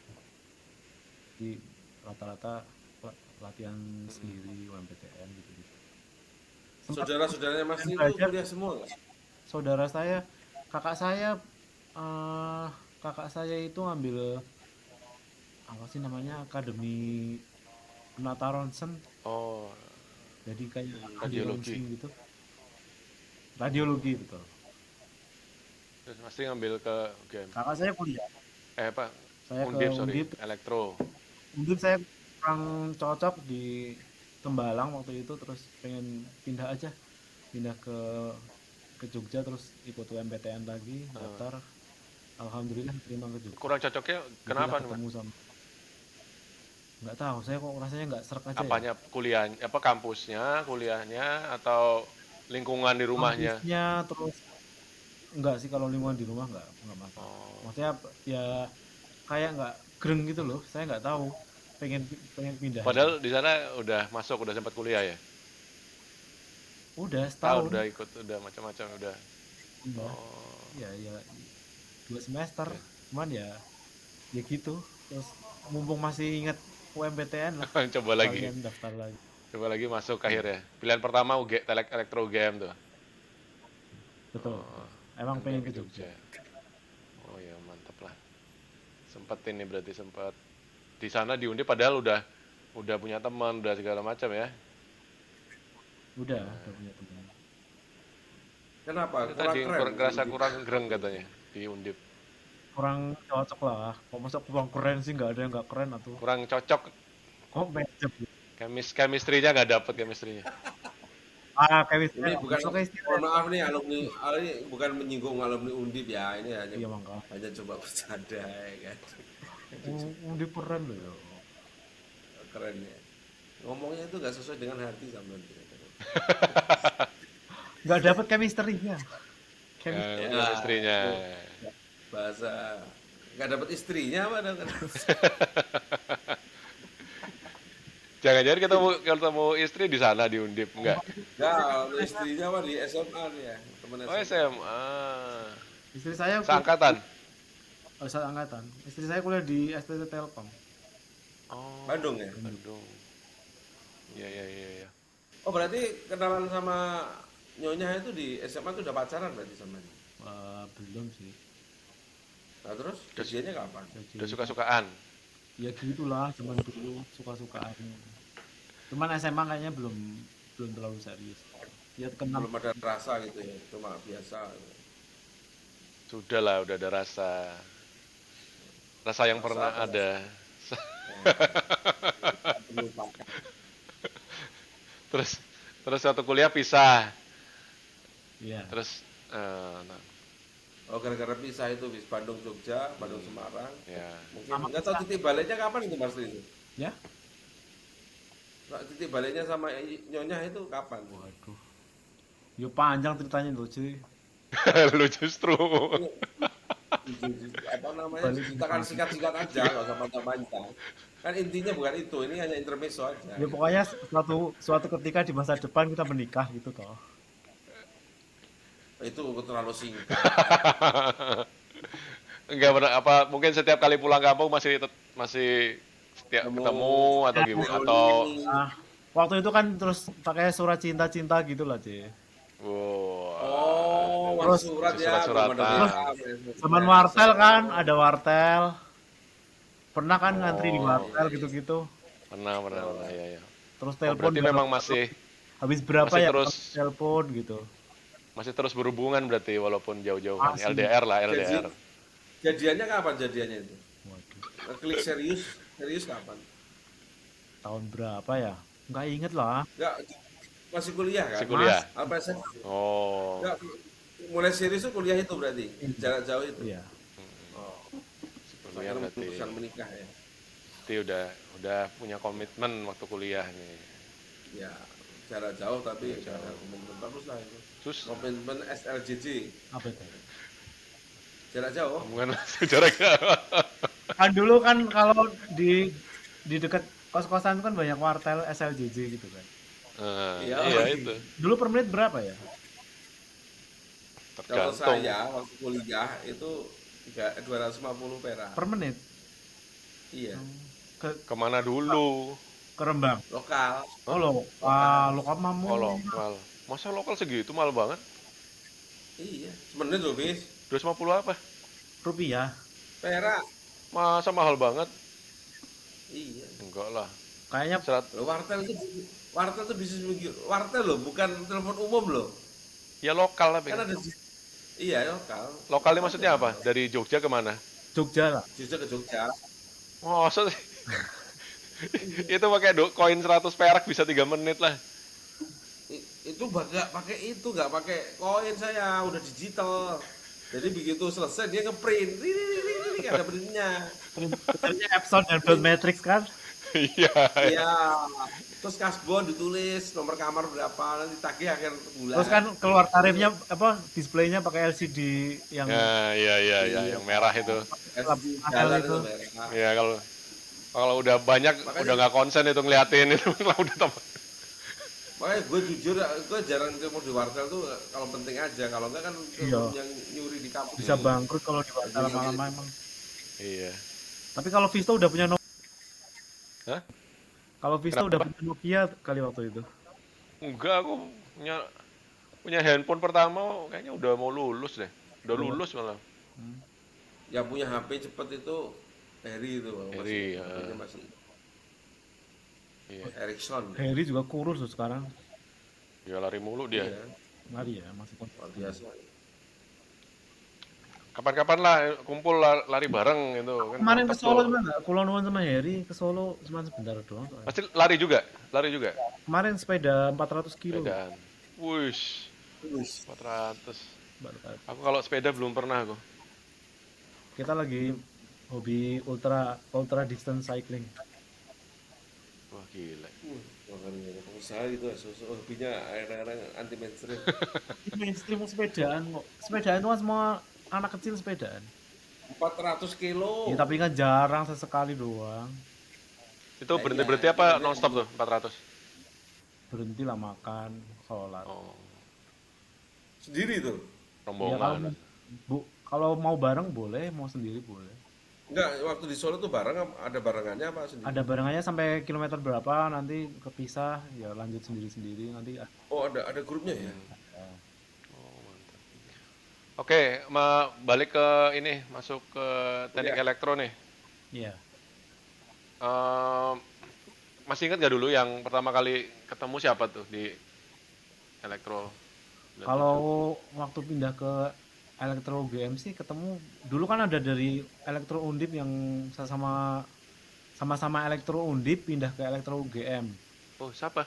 Di rata-rata latihan sendiri UMPTN gitu-gitu. Sempat Saudara-saudaranya Mas itu belajar kuliah semua nggak? saudara saya, kakak saya eh kakak saya itu ngambil apa sih namanya Akademi Penata Ronsen, oh, jadi kayak ahli radiologi. ronsing gitu, radiologi betul. Terus pasti ngambil ke UGM. Kakak saya kuliah, Apa? saya ke Undip, sorry, Undip. elektro. Undip saya kurang cocok di Tembalang waktu itu, terus pengen pindah aja, pindah ke Jogja, terus ikut UMPTN lagi, daftar, alhamdulillah terima ke Jogja. Kurang cocoknya Disitulah kenapa nih, Mas? ketemu sama, nggak tahu saya kok rasanya nggak serak aja ya. Apanya kuliah, apa kampusnya, kuliahnya atau lingkungan di rumahnya? Kampusnya, terus enggak sih, kalau lingkungan di rumah nggak masalah. Oh, Maksudnya ya kayak nggak greng gitu loh, saya nggak tahu, pengen pengen pindah aja. padahal di sana udah masuk, udah sempat kuliah ya? Udah Ah, setahun. udah ikut, udah macam-macam, udah. Iya, Oh, ya ya 2 semester, ya. cuman ya gitu. Terus mumpung masih inget UMPTN lah, Coba lagi, kalian daftar lagi. coba lagi masuk akhirnya. Pilihan pertama elektro UGM tuh. Betul, Oh, betul. Emang dan pengen pengen ke ke Jogja. Jogja. Oh ya, mantap lah. Sempet ini berarti sempat di sana di Undip padahal udah punya teman, udah segala macam ya. Udah punya teman. Kenapa? Itu Kurang tadi keren di ngerasa Undip. kurang gereng katanya di Undip. Kurang cocok lah. Kok masa kurang keren sih, nggak ada yang nggak keren atau Kurang cocok, kok match up gitu. chemistry-nya nggak dapet chemistry-nya. Kayak Ini istilah bukan, masuk ke istilah. mohon maaf nih ini bukan menyinggung alumni Undip ya, ini hanya Iya mangga. hanya coba bercanda ya kan. Udah keren loh ya. Keren ya. Ngomongnya itu nggak sesuai dengan hati sama dia. Nggak dapet chemistry-nya. Ya, Chemistry. Ya, chemistry-nya. itu bahasa nggak dapat istrinya apa dong? Jangan-jangan ketemu istri di sana di Undip, enggak? Nggak, istrinya mah di SMA nih ya, teman Oh, SMA. SMA. Istri saya Seangkatan. saat angkatan. Istri saya kuliah di STT Telkom. Oh, Bandung ya. Bandung. Iya, iya, iya, iya. Oh berarti kenalan sama nyonya itu di SMA tuh udah pacaran berarti sama dia. Belum sih. Nah terus kejadiannya kapan? Udah Jadi suka-sukaan. ya gitulah, cuman dulu suka-sukaan. Cuman SMA kayaknya belum belum terlalu serius. Ya kenal. Belum ada rasa gitu ya, cuma biasa. Sudah lah, udah ada rasa. Rasa yang Rasa pernah apa? ada. Melupakan. Terus terus waktu kuliah pisah. Iya. Terus nah, Oh gara-gara pisah itu bis Bandung Jogja, Bandung Semarang. ya. Mungkin nggak tahu titik baliknya kapan itu Mas itu. Ya. Nah, titik baliknya sama nyonya itu kapan? Waduh. Yo panjang ceritanya tuh, cuy. Lu justru. Apa namanya, Balik ceritakan singkat-singkat aja, nggak usah panjang-panjang. Kan intinya bukan itu, ini hanya intermezzo aja. ya pokoknya suatu suatu ketika di masa depan kita menikah gitu toh. Itu terlalu singkat. Enggak benar apa mungkin setiap kali pulang kampung masih setiap Ketemu ketemu atau gimana atau Roni. Nah, waktu itu kan terus pakai surat cinta-cinta gitu lah, C. wah, Oh, masih Terus surat masih ya, belum ada surat-suratan. terus WA. zaman SMS. wartel kan, Oh, ada wartel. Pernah kan ngantri di Oh, wartel iya, iya. gitu-gitu. pernah ya ya. Terus Oh, telepon berarti berapa, memang habis berapa masih ya terus kalau telepon gitu. masih terus berhubungan berarti walaupun jauh-jauhan. Masih. LDR lah, Jadi, LDR. jadiannya kapan jadiannya itu? Waduh, Klik serius, serius kapan? tahun berapa ya? Nggak inget lah. Enggak, masih kuliah kan? Masih kuliah. Apa SMA? Oh, Enggak, mulai serius tuh kuliah itu berarti, jarak jauh itu. Iya. Oh, kuliah akhirnya berarti. memutuskan menikah ya. Berarti udah punya komitmen waktu kuliah nih. Ya, jarak jauh tapi Jarak jauh. ada komitmen bagus lah itu. Terus Komitmen SLJJ, Apa itu? jarak jauh. hubungan jarak jauh. Kan dulu kan kalau di dekat kos-kosan itu kan banyak wartel SLJJ gitu kan. Iya. Iya itu. Dulu per menit berapa ya? Kalau Tergantung saya waktu kuliah itu 250 perak. Per menit Iya, ke kemana dulu. ke Rembang. lokal. Oh lo, lokal mamu. Oh lokal. Masa lokal segitu mahal banget? Iya, semenit loh bis. 250 apa? Rupiah. Perak. Masa mahal banget? Iya. Enggak lah. Kayaknya Serat, Loh, wartel itu bisnis begitu. Wartel loh, bukan telepon umum loh. ya lokal lah. Kan ada iya lokal. Lokal ini maksudnya apa? Dari Jogja kemana? Jogja lah. Jogja ke Jogja. Oh, maksud itu pakai koin 100 perak bisa 3 menit lah. Itu nggak pakai itu, nggak pakai koin, saya udah digital. Jadi begitu selesai dia ngeprint, ini ada printnya. Printernya Epson dan Dot Matrix kan. Iya. Iya. Terus kasbon ditulis nomor kamar berapa, nanti tagih akhir bulan. Terus kan keluar tarifnya apa displaynya pakai LCD yang Ya, iya, yang merah itu. LCD mahal jalan itu. itu merah. Ya kalau kalau udah banyak Makanya- udah nggak konsen itu ngeliatin itu lah udah tambah. Makanya gue jujur, gue jarang ketemu di wartel tuh kalau penting aja. Kalau enggak kan Iya. yang nyuri di kampus. bisa bangkrut kalau di wartel lama-lama emang. Iya. Tapi kalau Vista udah punya Hah? kalau Vista udah punya Nokia kali waktu itu. Enggak, aku punya handphone pertama kayaknya udah mau lulus deh. Udah lulus malah. Yang punya HP cepet itu Harry itu, Harry, ya. HP-nya masih Iya. Ericsson. Harry juga kurus tuh sekarang. Ya lari mulu dia. Iya, Mari ya masih kurus. luar biasa. Kapan-kapan lah kumpul lari bareng gitu kan. Kemarin ke mantap Solo tuh. cuma nggak Kulon Nuwun sama Harry ke Solo cuma sebentar doang. soalnya. Pasti lari juga, lari juga. Kemarin sepeda 400 kilo. Sepedaan. Wush, 400. Baru kali. Aku kalau sepeda belum pernah aku. Kita lagi hobi ultra distance cycling. Wah gila. Makanya pengusaha itu hobinya akhir-akhir anti mainstream. Ini mainstream sepedaan kok. Sepedaan itu kan semua anak kecil sepedaan. 400 kilo. Ya, tapi kan jarang sesekali doang. Itu berhenti-berhenti apa non-stop tuh 400? Berhenti lah makan, sholat. Oh, Sendiri tuh. Ya, rombongan. kalau mau bareng boleh, mau sendiri boleh. Enggak, waktu di Solo tuh bareng, ada barengannya apa sendiri? Ada barengannya sampai kilometer berapa, nanti kepisah, ya lanjut sendiri-sendiri. Nanti Oh, ada grupnya ya? Oke, balik ke ini, masuk ke teknik elektro nih. iya. Masih ingat gak dulu yang pertama kali ketemu siapa tuh di elektro? Kalau waktu pindah ke Elektro UGM sih ketemu dulu kan ada dari Elektro Undip yang sama-sama Elektro Undip pindah ke Elektro UGM. Oh, siapa?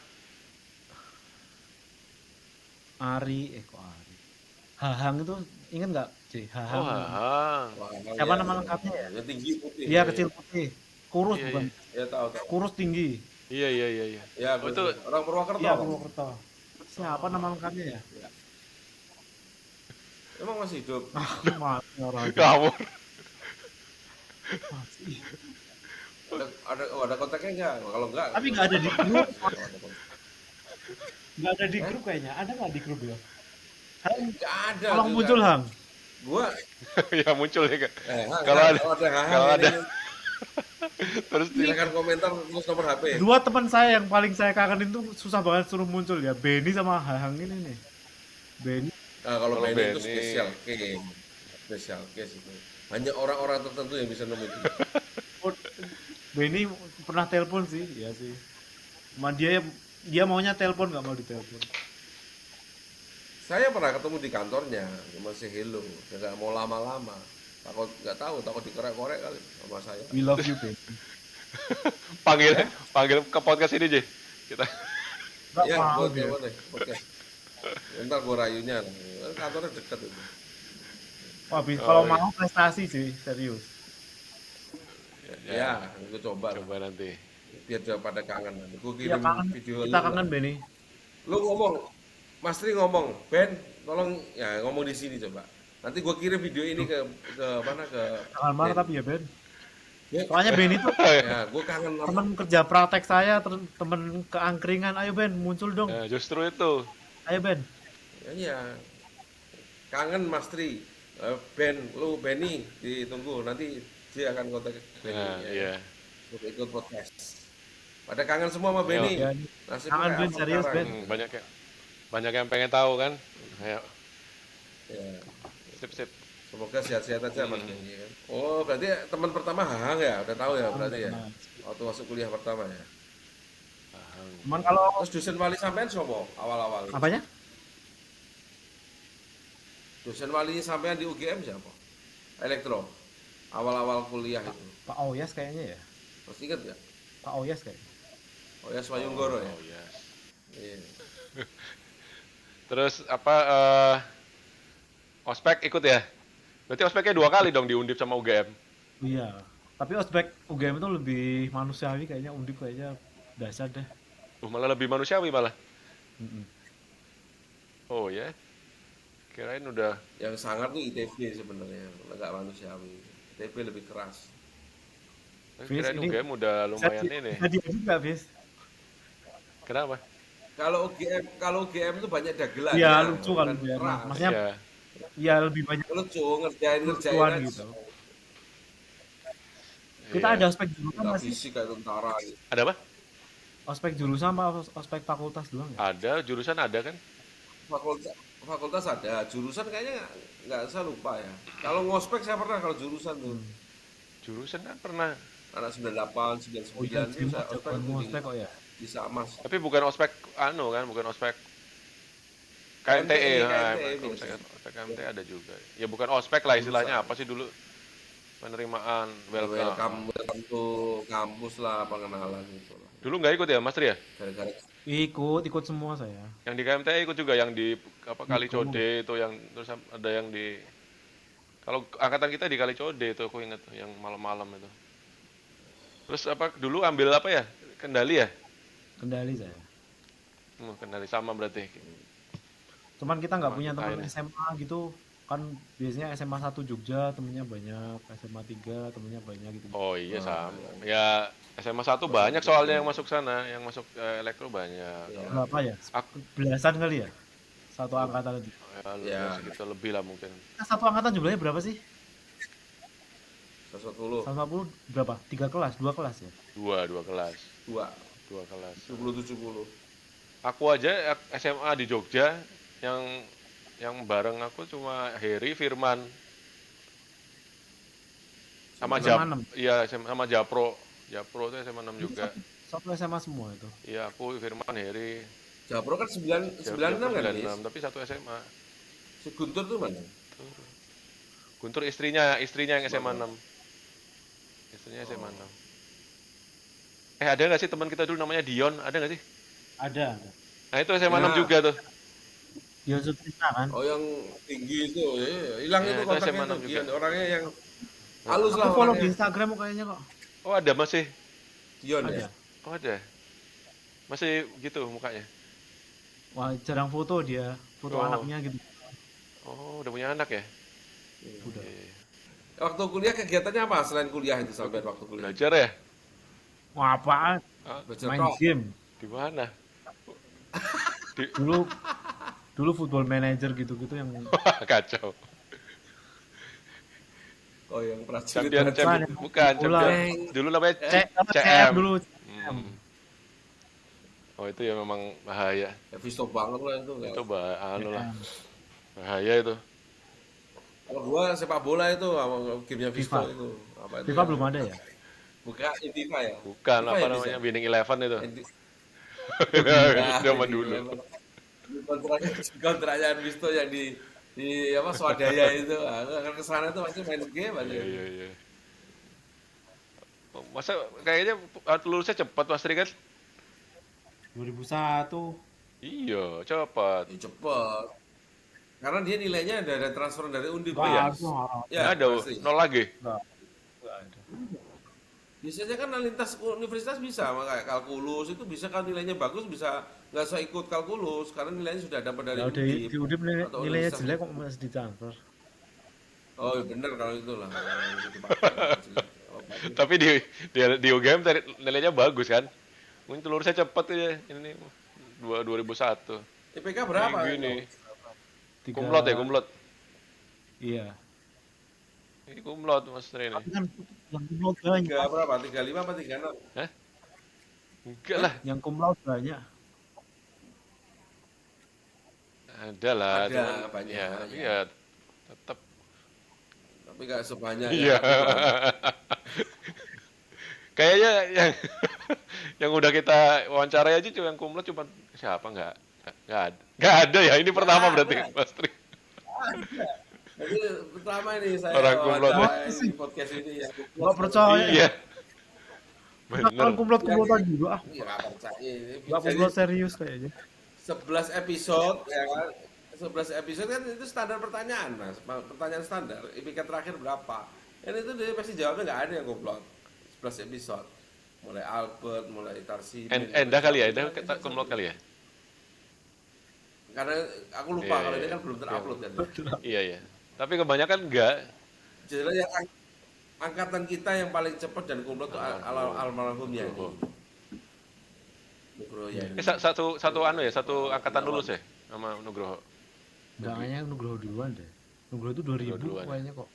Ari. Hahang itu inget nggak, C? Hahang. Oh, Hahang. Wah, Siapa ya, nama lengkapnya ya? yang tinggi putih. Dia kecil putih, kurus Iya, bukan? Ya tahu. Kurus tinggi. Iya. Ya, Oh, itu orang Purwokerto. Iya, Purwokerto. Siapa nama lengkapnya ya? Emang masih hidup? Mati orang itu. Ngawur. Mati. Ada kontaknya nggak? Kalau nggak Tapi nggak nggak ada usah di kontak grup, sih kalau ada kontak. nggak ada di Eh? grup kayaknya. Ada nggak di grup ya? Hang, Nggak ada tolong tuh muncul kan. Hang. Gua Ya muncul ya Kak. Hang, Kalau Hang, ada kalau ada Hang kalau ada ini terus silakan komentar terus nomor HP. Dua teman saya yang paling saya kangenin tuh susah banget suruh muncul ya. Benny sama Hang ini nih. Benny. Nah, kalau Kalau Benny itu Benny. spesial case. Spesial case itu. Hanya orang-orang tertentu yang bisa nemuin itu. Oh, Benny pernah telepon sih, ya sih. Cuma dia maunya telepon nggak mau ditelepon. Saya pernah ketemu di kantornya, masih hello, dia nggak mau lama-lama. Nggak tahu, takut dikorek-korek kali sama saya. We love you, Benny. panggil ke podcast ini Ji. Kita Nggak Ya, mau boleh, dia. boleh. Oke. Ntar gue rayunya, kantornya dekat itu. Wah, Oh, kalau iya. mau prestasi sih, serius. Ya, gue coba lah. coba nanti. Biar dia pada kangen. Gue Ya kirim kangen, video kita lu lah. kangen Benny. Lu ngomong, Mas Tri ngomong, Ben, tolong ya ngomong di sini coba. Nanti gue kirim video ini ke mana ke Jangan marah Ben. tapi ya Ben. Ya, Soalnya Benny tuh ya gue kangen sama temen kerja praktek saya, temen keangkringan. Ayo Ben, muncul dong. Nah, justru itu. Ayo Ben. ya, kangen Mas Tri. Ben, lu Benny ditunggu nanti dia akan kontak Benny Nah, ya, iya. untuk ikut podcast. Pada kangen semua sama Benny. Ya, Nasibnya kangen kayak Ben, apa serius sekarang? Ben. Banyak yang pengen tahu kan. Ayo, Ya, sip. semoga sehat-sehat aja Mas Benny kan. Oh, berarti teman pertama Hahang ya, udah tahu ya berarti ya. Waktu masuk kuliah pertama ya. Cuman kalau Terus dosen wali sampean siapa awal-awal? apanya? Dosen wali sampean di UGM siapa? Elektro. Awal-awal kuliah itu. Pak Oyas kayaknya ya. Masih ingat ya? Pak Oyas kayaknya. Oh ya Swayunggoro ya. Oh, iya. Iya. Terus apa ospek ikut ya? Berarti ospeknya 2 kali dong di Undip sama UGM. Iya. Tapi ospek UGM itu lebih manusiawi kayaknya, Undip kayaknya dasar deh. Malah lebih manusiawi malah. Mm-mm. Oh ya. Kirain udah Yang sangat tuh ITB sebenarnya, nggak manusiawi. ITB lebih keras. Fis, kirain ini UGM udah lumayan ini. Bisa diedit nggak, Fis? Kenapa? Kalau UGM tuh banyak dagelan. Iya, lucu kalau kan UGM. keras. Maksudnya Ya. ya lebih banyak Lucu ngerjain lucuan aja. gitu. Kita Iya. ada ospek jurusan Kita nggak sih? fisik kayak tentara gitu. Ada apa? Ospek jurusan apa ospek fakultas doang ya? Ada, jurusan ada kan? Fakultas ada, jurusan kayaknya nggak saya lupa ya. Kalau ngospek saya pernah kalau jurusan tuh. Jurusan kan pernah. Anak 98, Oh iya, 99 itu Jim, saya ospek jagoan tuh ospek kok ya? di Samas. Tapi bukan ospek bukan ospek KMTE. Nah, KMTE kalau biasa. ospek KMTE ada juga. Ya bukan ospek lah istilahnya, apa sih dulu? Penerimaan, welcome. Welcome to kampus lah, pengenalan gitu lah. Dulu nggak ikut ya, Mas Tri ya? Gara-gara Ikut semua saya. Yang di KMTE ikut juga, yang di Kali Code itu, yang terus ada yang di kalau angkatan kita di Kali Code itu aku ingat tuh, yang malam-malam itu. Terus dulu ambil apa ya? Kendali ya? Kendali saya. Kendali sama berarti. Cuman kita nggak Sama punya kita teman ini. SMA gitu. Kan biasanya SMA 1 Jogja temennya banyak, SMA 3 temennya banyak gitu. Oh iya sama. Ya SMA 1 banyak soalnya yang masuk sana, yang masuk elektro banyak. Berapa ya? Aku Belasan kali ya? Satu angkatan itu. ya segitu lebih lah mungkin. Kita satu angkatan jumlahnya berapa sih? 110, 150 berapa? 3 kelas, 2 kelas ya? Dua kelas. 2, Dua kelas. 70-70. Aku aja SMA di Jogja yang bareng aku cuma Heri, Firman, sama SMA 6. Iya sama Japro. Japro itu SMA 6 juga. Satu SMA semua itu. Iya aku, Firman, Heri. Japro kan 96 Japro kan, 96, Nis? tapi satu SMA. Si Guntur tuh mana? Guntur istrinya yang SMA 6. Istrinya SMA 6. Ada nggak sih teman kita dulu namanya Dion? Ada nggak sih? Ada. Nah itu SMA 6 Ya. juga tuh. Dia Sutrina kan? Oh yang tinggi itu, hilang Ya, itu itu kontaknya SMA tuh. 6 Dia juga. orangnya yang halus lah Aku follow di orangnya. Instagram kayaknya kok. Oh ada masih. Dion Ada. ya. Oh ada. Masih gitu mukanya. Wah, jarang foto dia. Foto Oh. anaknya gitu. Oh, udah punya anak ya? Udah. Iya. Waktu kuliah kegiatannya apa selain kuliah itu sampai waktu kuliah? Belajar ya? Wah, apaan? Ah, Belajar Main tok. game. di mana? Di Dulu dulu football manager gitu-gitu yang Wah, kacau. Oh, yang Champion, prajurit-prajurit. bukan champion, yang bukan bola. champion. Neng. Dulu namanya CM CM. dulu. CM. Hmm. Oh, itu ya memang bahaya. Ya, visto banget lah itu. Itu anu lah, CM. bahaya itu. Kalau gua sepak bola itu sama gamenya Visto FIFA. itu. Apa itu FIFA yang belum ada ya? buka Intifa ya? Bukan, FIFA apa ya bisa. namanya, Winning Eleven itu. Nah, Zaman ini dulu. kontraknya Visto yang di apa swadaya itu. Kalau ke sana tuh pasti main game aja. Iya, iya, iya. Masa kayaknya lulusnya cepat Mas Tri kan? 2001. Iya, cepat. Ya, cepet. Karena dia nilainya ada transfer dari Undip Oh Enggak iya, kan. ada. nggak Ya, ada, pasti. nol lagi. Enggak ada. Biasanya kan lintas universitas bisa, kayak kalkulus itu bisa kan nilainya bagus bisa nggak usah ikut kalkulus karena nilainya sudah dapat dari Ya udah Undip di Udip atau nilainya universitas. jelek kok masih ditransfer. Oh iya bener kalau itu lah yang itu dipakai kalau jelek. Oh, bagus. Tapi di UGM nilainya bagus kan? Mungkin lulusnya cepat ya ini 2001. IPK Ini berapa? gini, Tiga. kumlot ya, kumlot. Iya. Ini kumlot Mas Tri ini. Tapi kan yang cum laude banyak. Tiga berapa? 35 apa 36? Hah? Enggak lah, Yang cum laude banyak. ada lah, Ada, cuman banyak, ya, tapi ya. ya tetap. Tapi nggak sebanyak Iya. yang aku kan. Kayaknya yang yang udah kita wawancarai aja cuma yang kumlot cuma siapa nggak ada ya, ini pertama berarti ada. Mas Tri. Jadi pertama ini saya Orang kumlot ya. wawancara di podcast ini ya. Nggak percaya. Iya, Kita bener. kan cum laude juga ah. Iya nggak percaya ini. Nggak cum Jadi laude serius kayaknya. 11 episode ya kan. 11 episode kan itu standar pertanyaan mas, pertanyaan standar. IPK terakhir berapa? Ini itu dia pasti jawabnya nggak ada yang kumlot. 11 episode. Mulai Albert, mulai Tarsimin. Endah kali ya, Itu Endah kan kita kumlot kali ya. Karena aku lupa Iya, kalau ini iya, kan belum terupload kan. Iya ya. Tapi kebanyakan enggak. Jadi yang angkatan kita yang paling cepat dan kumlot tuh almarhumnya ini. Nugroho. Nugroho ya. Satu anu ya, satu angkatan lulus ya sama Nugroho. Kayaknya Nugroho duluan deh. Nugroho itu 2000 duluan ya. kayaknya kok.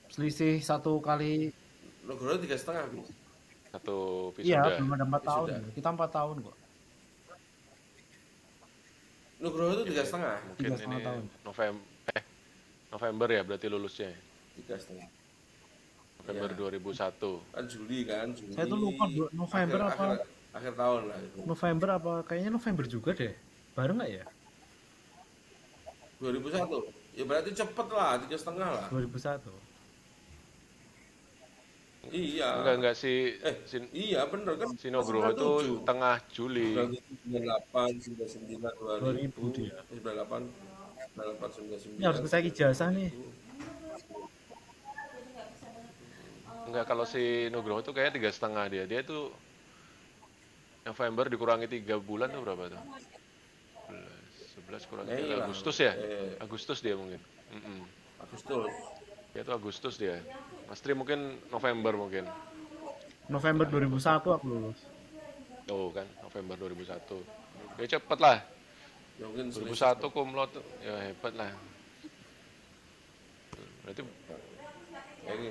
Selisih satu kali. Nugroho 3,5 Bu. Satu Iya, wisuda. belum ada 4 tahun. Wisuda. Kita 4 tahun kok. Nugroho itu 3,5. Mungkin 3,5 ini tahun. November ya berarti lulusnya. 3,5. November Iya. 2001. Kan Juli kan, Juli. Saya tuh lupa November akhir tahun lah itu. November apa kayaknya November juga deh. Bareng nggak ya? 2001. Ya berarti cepet lah, 3,5 lah. 2001. Iya. Enggak si Iya bener kan. si Nugroho itu 97. tengah Juli. 98, 99, 2000 2000, dia. 98, 98, 99. Ini harus saya ijazah nih. Enggak, kalau si Nugroho itu kayak 3,5 dia. Dia itu November dikurangi 3 bulan tuh berapa tuh? 11 kurangi Mei 3, lah. Agustus ya? Eh. Agustus dia mungkin. Agustus. Dia tuh Agustus dia. Mas Tri mungkin November mungkin. November 2001 aku lulus. Oh kan, November 2001. Ya cepet lah. Ya mungkin 2001 kumlot, ya hebat lah. Berarti ini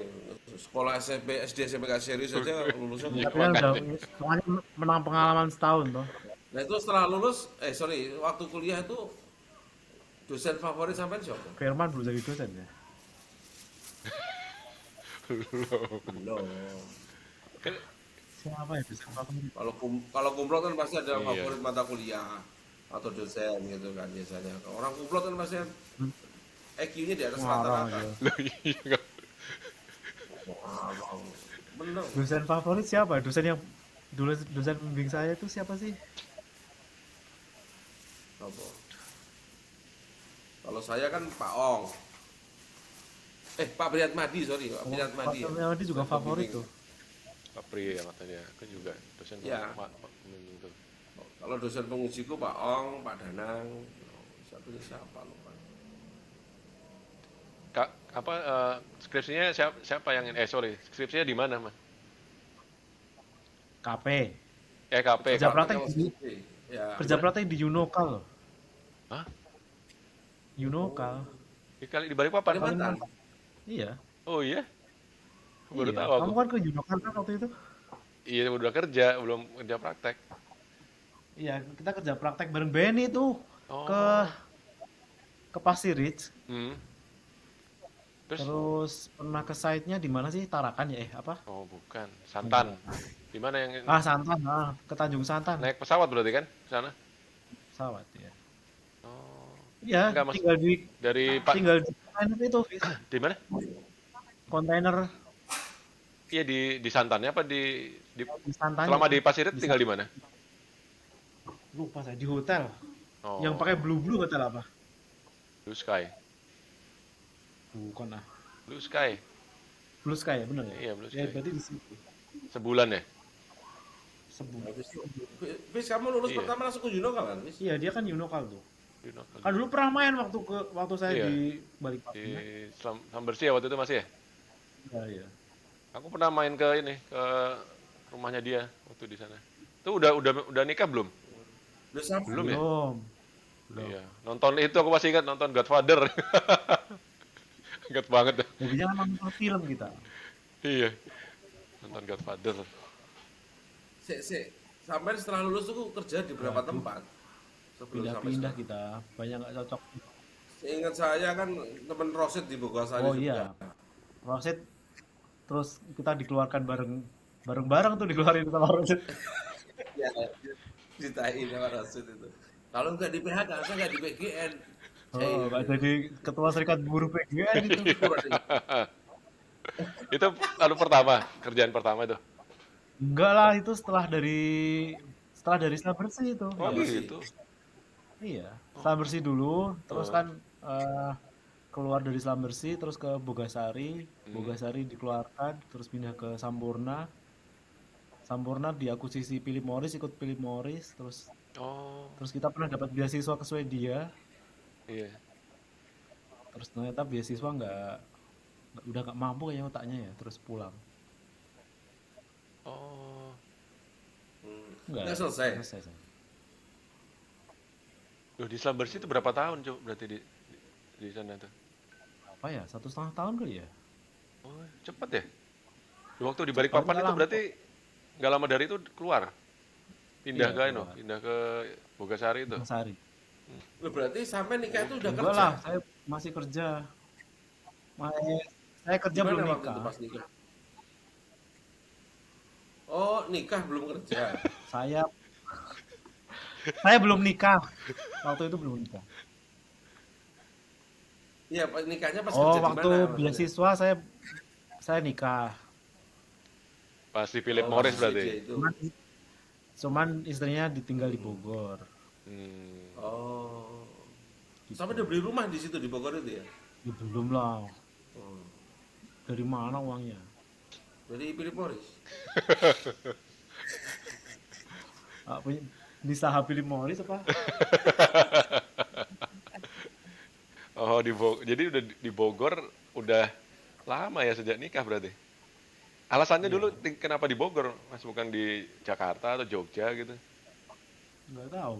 sekolah SMP, SD, SMP gak serius aja lulusnya. Tapi kan udah soalnya menang pengalaman setahun toh. Nah itu setelah lulus, waktu kuliah itu dosen favorit sampai siapa? Firman belum jadi dosen ya. Belum. kan Siapa ya dosen favorit? Kalau kumlot kan pasti ada Iya. favorit mata kuliah atau dosen gitu kan biasanya. Kalau orang kumlot kan pasti EQ-nya di atas Ngarang rata-rata. aja. loh, iya. Wow. Bener. Dosen favorit siapa? Dosen yang dulu dosen pembimbing saya itu siapa sih? Apa? Kalau saya kan Pak Ong. Pak Priyatmadi, sorry, Pak Priyatmadi. Pak Priyatmadi juga Dosen favorit pembimbing. tuh. Pak Pri ya katanya, aku juga dosen Iya. pembimbing tuh. Kalau dosen pengujiku Pak Ong, Pak Danang, satunya siapa lupa. Apa skripsinya siapa yang skripsinya di mana, Mas? KP. KP, Kerja KP. Tapi praktek kalau di skripsi, ya kerja praktek di Unokal loh. Hah? Unokal. Di Balikpapan? Kalimantan. Kalimantan. Iya. Oh iya? Baru Iya. tahu aku. Kamu kan ke Unokal kan waktu itu? Iya, udah kerja, belum kerja praktek. Iya, kita kerja praktek bareng Benny tuh ke Oh. Pasir Ridge. Hmm. Terus? Terus pernah ke site-nya di mana sih? Tarakan ya? Apa? Oh, bukan. Santan. Di mana yang Santan. Ke Tanjung Santan. naik pesawat berarti kan ke sana? Pesawat ya. Oh. Iya, Enggak, Mas. tinggal di Dari Pak tinggal di kontainer itu, Fis. di mana? Kontainer Iya, di Santannya apa di di Santan. selama di Pasirit tinggal di mana? Lupa saya di hotel. Oh, Yang pakai blue hotel apa? Blue Sky. Bukan ah. Blue Sky. Blue Sky ya, bener ya? Iya, Blue Ya, Sky. berarti di situ. Sebulan ya? Sebulan. Fis, kamu lulus Iya. pertama langsung ke Unokal kan, Fis? Iya, dia kan Unokal tuh. Di Nokal. Kan dulu pernah main waktu saya Iya. di Balikpapan. Di Sambersi ya waktu itu masih ya? Iya, iya. Aku pernah main ke rumahnya dia waktu di sana. Itu udah nikah belum? Udah sama. Belum ya? Belum. Iya. Nonton itu aku masih ingat nonton Godfather. Ingat banget. Hobinya kan nonton film kita. Iya. Nonton Godfather. Sampai setelah lulus tuh kerja di berapa tempat? Sebelum sampai Pindah-pindah sekarang. kita. Banyak nggak cocok. Seingat saya kan temen Rosid di Bogasari Oh juga. iya. Roset. Terus kita dikeluarkan bareng-bareng tuh dikeluarin sama Roset. Ya, ceritain sama Rosid itu. Kalau nggak di PHK, saya nggak di PGN. Oh, nggak jadi ketua serikat buruh PGN itu. Itu kerjaan pertama itu. Enggak lah, itu setelah dari setelah bersih itu. Oh Iya. gitu. Iya, setelah bersih dulu, terus kan keluar dari setelah bersih, terus ke Bogasari, Bogasari dikeluarkan, terus pindah ke Sampurna, Sampurna diakuisisi Philip Morris, ikut Philip Morris, terus Oh kita pernah dapat beasiswa ke Swedia, iya. terus ternyata beasiswa udah nggak mampu kayaknya otaknya ya, terus pulang. Oh. Nggak selesai. Saya. Loh, di Selam Bersih itu berapa tahun, Cuk? Berarti di sana tuh. Apa ya, 1,5 tahun kali ya? Oh, cepet ya? Waktu di Balikpapan nggak itu lama. berarti nggak lama dari itu keluar. Pindah Iya, ke keluar. pindah ke Bogasari itu. Bogasari. Loh, berarti sampai nikah itu udah Enggak kerja. lah, saya masih kerja. Saya kerja Gimana belum waktu itu nikah. pas nikah? Oh, nikah belum kerja. Saya belum nikah. Waktu itu belum nikah. Iya, pas nikahnya pas Oh, kerja di waktu mana? maksudnya? beasiswa saya nikah. Pasti Philip Oh, Morris pas berarti. dia itu. Cuman istrinya ditinggal di Bogor. Hmm. Oh. Sampai udah beli rumah di situ di Bogor itu ya? Ya, belum lah. Oh. Dari mana uangnya? Dari Philip Morris. Di saham Philip Morris apa? Oh, jadi udah di Bogor udah lama ya sejak nikah berarti. Alasannya dulu kenapa di Bogor, Mas, bukan di Jakarta atau Jogja gitu? Nggak tahu.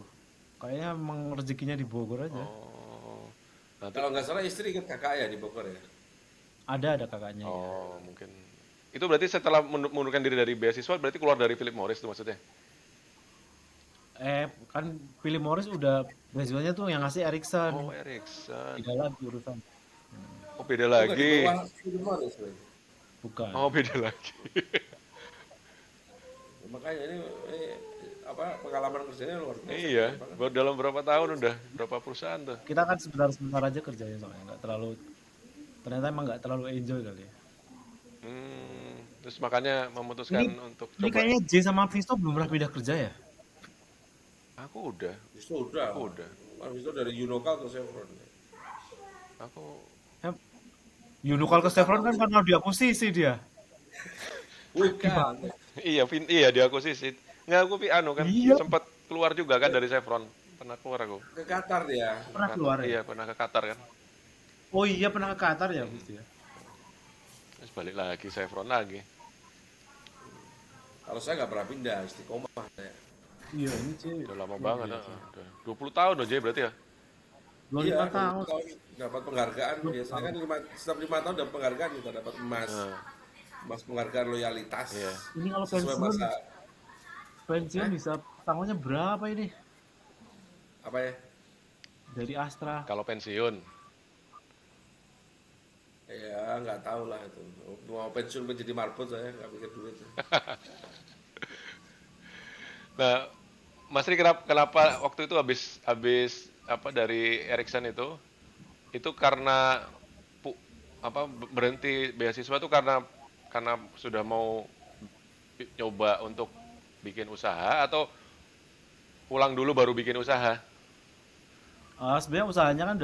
Kayaknya emang rezekinya di Bogor aja. Oh. Nanti Kalau nggak salah istri ikut kakak ya di Bogor ya? Ada kakaknya ya. oh, mungkin. Itu berarti setelah mundurkan diri dari beasiswa berarti keluar dari Philip Morris itu maksudnya. Kan Philip Morris udah beasiswanya tuh yang ngasih Ericsson. Oh, Erickson. Tidak lagi urusan. Oh, beda Bukan di lagi. bawah Philip Morris. Bro. Bukan. Oh, beda lagi. Makanya ini pengalaman kerjanya luar biasa. Iya, dalam berapa tahun udah berapa perusahaan tuh? Kita kan sebentar-sebentar aja kerjanya soalnya ternyata emang nggak terlalu enjoy kali ya. Terus makanya memutuskan untuk Ini coba. kayaknya J sama Visto belum pernah pindah kerja ya? Aku udah. Justru udah. Udah. Habis itu dari Unokal ke Chevron. Aku Unukal ke Chevron kan karena diakuisisi dia. Bukan. iya di akuisisi. Nggak, aku kan Iya. sempat keluar juga kan dari Chevron. Pernah keluar aku. Ke Qatar dia. Pernah keluar ya? Iya, pernah ke Qatar kan. Oh iya, pernah ke Qatar ya, Gus ya? Terus balik lagi Chevron lagi. Kalau saya nggak pernah pindah, istiqomah saya. Iya, ini sih Udah lama luar banget, biasa. udah 20 tahun aja berarti ya. 25 Iya, 20 tahun. tahun dapat penghargaan. 20 Biasanya tahun. kan setiap 5 tahun dapat penghargaan, kita dapat emas, Nah, emas penghargaan loyalitas iya. Ini kalau sesuai masa. pensiun Eh, bisa tanggungnya berapa ini apa ya? dari Astra? Kalau pensiun, Ya nggak tahu lah itu. Mau pensiun menjadi marbot saya nggak pikir duit. nah, Mas Ri kenapa waktu itu habis habis apa dari Ericsson itu karena pu, apa berhenti beasiswa itu karena sudah mau coba untuk bikin usaha atau pulang dulu baru bikin usaha? Sebenarnya usahanya kan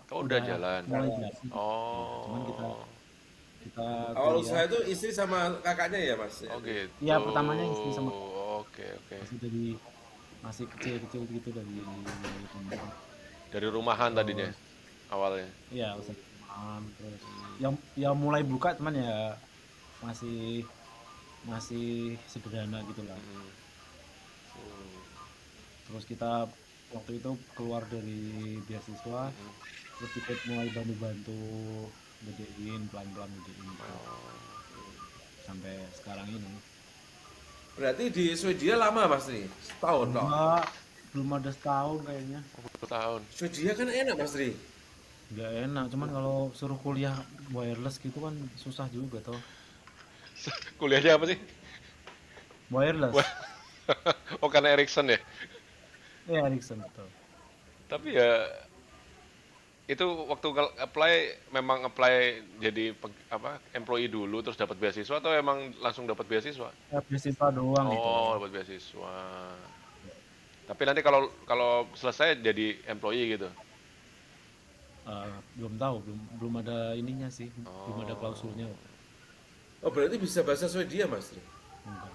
Oh, udah udah jalan. mulai jalan. Ya, cuman kita Oh, kita Awal kuliah. usaha itu istri sama kakaknya ya mas? oh gitu. Ya pertamanya istri sama Oke, oke. masih kecil-kecil gitu dari rumah. Dari rumahan tadinya Terus awalnya. ya usaha rumahan, terus yang mulai buka cuman ya masih masih sederhana gitulah. Mm, mm, Terus kita waktu itu keluar dari beasiswa, mm. terus kita mulai bantu-bantu gedein, pelan-pelan gedein gitu, sampai sekarang ini. Berarti di Swedia lama mas nih? Setahun toh? Enggak, belum ada setahun kayaknya. 10 tahun. Swedia kan enak mas Ri. Nggak enak, cuman kalau suruh kuliah wireless gitu kan susah juga toh. Kuliahnya apa sih? Wah, Wireless, oh karena Ericsson ya. ya Ericsson betul. Tapi ya itu waktu apply memang apply jadi apa employee dulu terus dapat beasiswa atau emang langsung dapat beasiswa? Ya beasiswa doang itu. Oh, dapat beasiswa. Tapi nanti kalau kalau selesai jadi employee gitu. Belum tahu, belum belum ada ininya sih, belum ada Oh, klausulnya. Oh berarti bisa bahasa Swedia mas Ri? Enggak.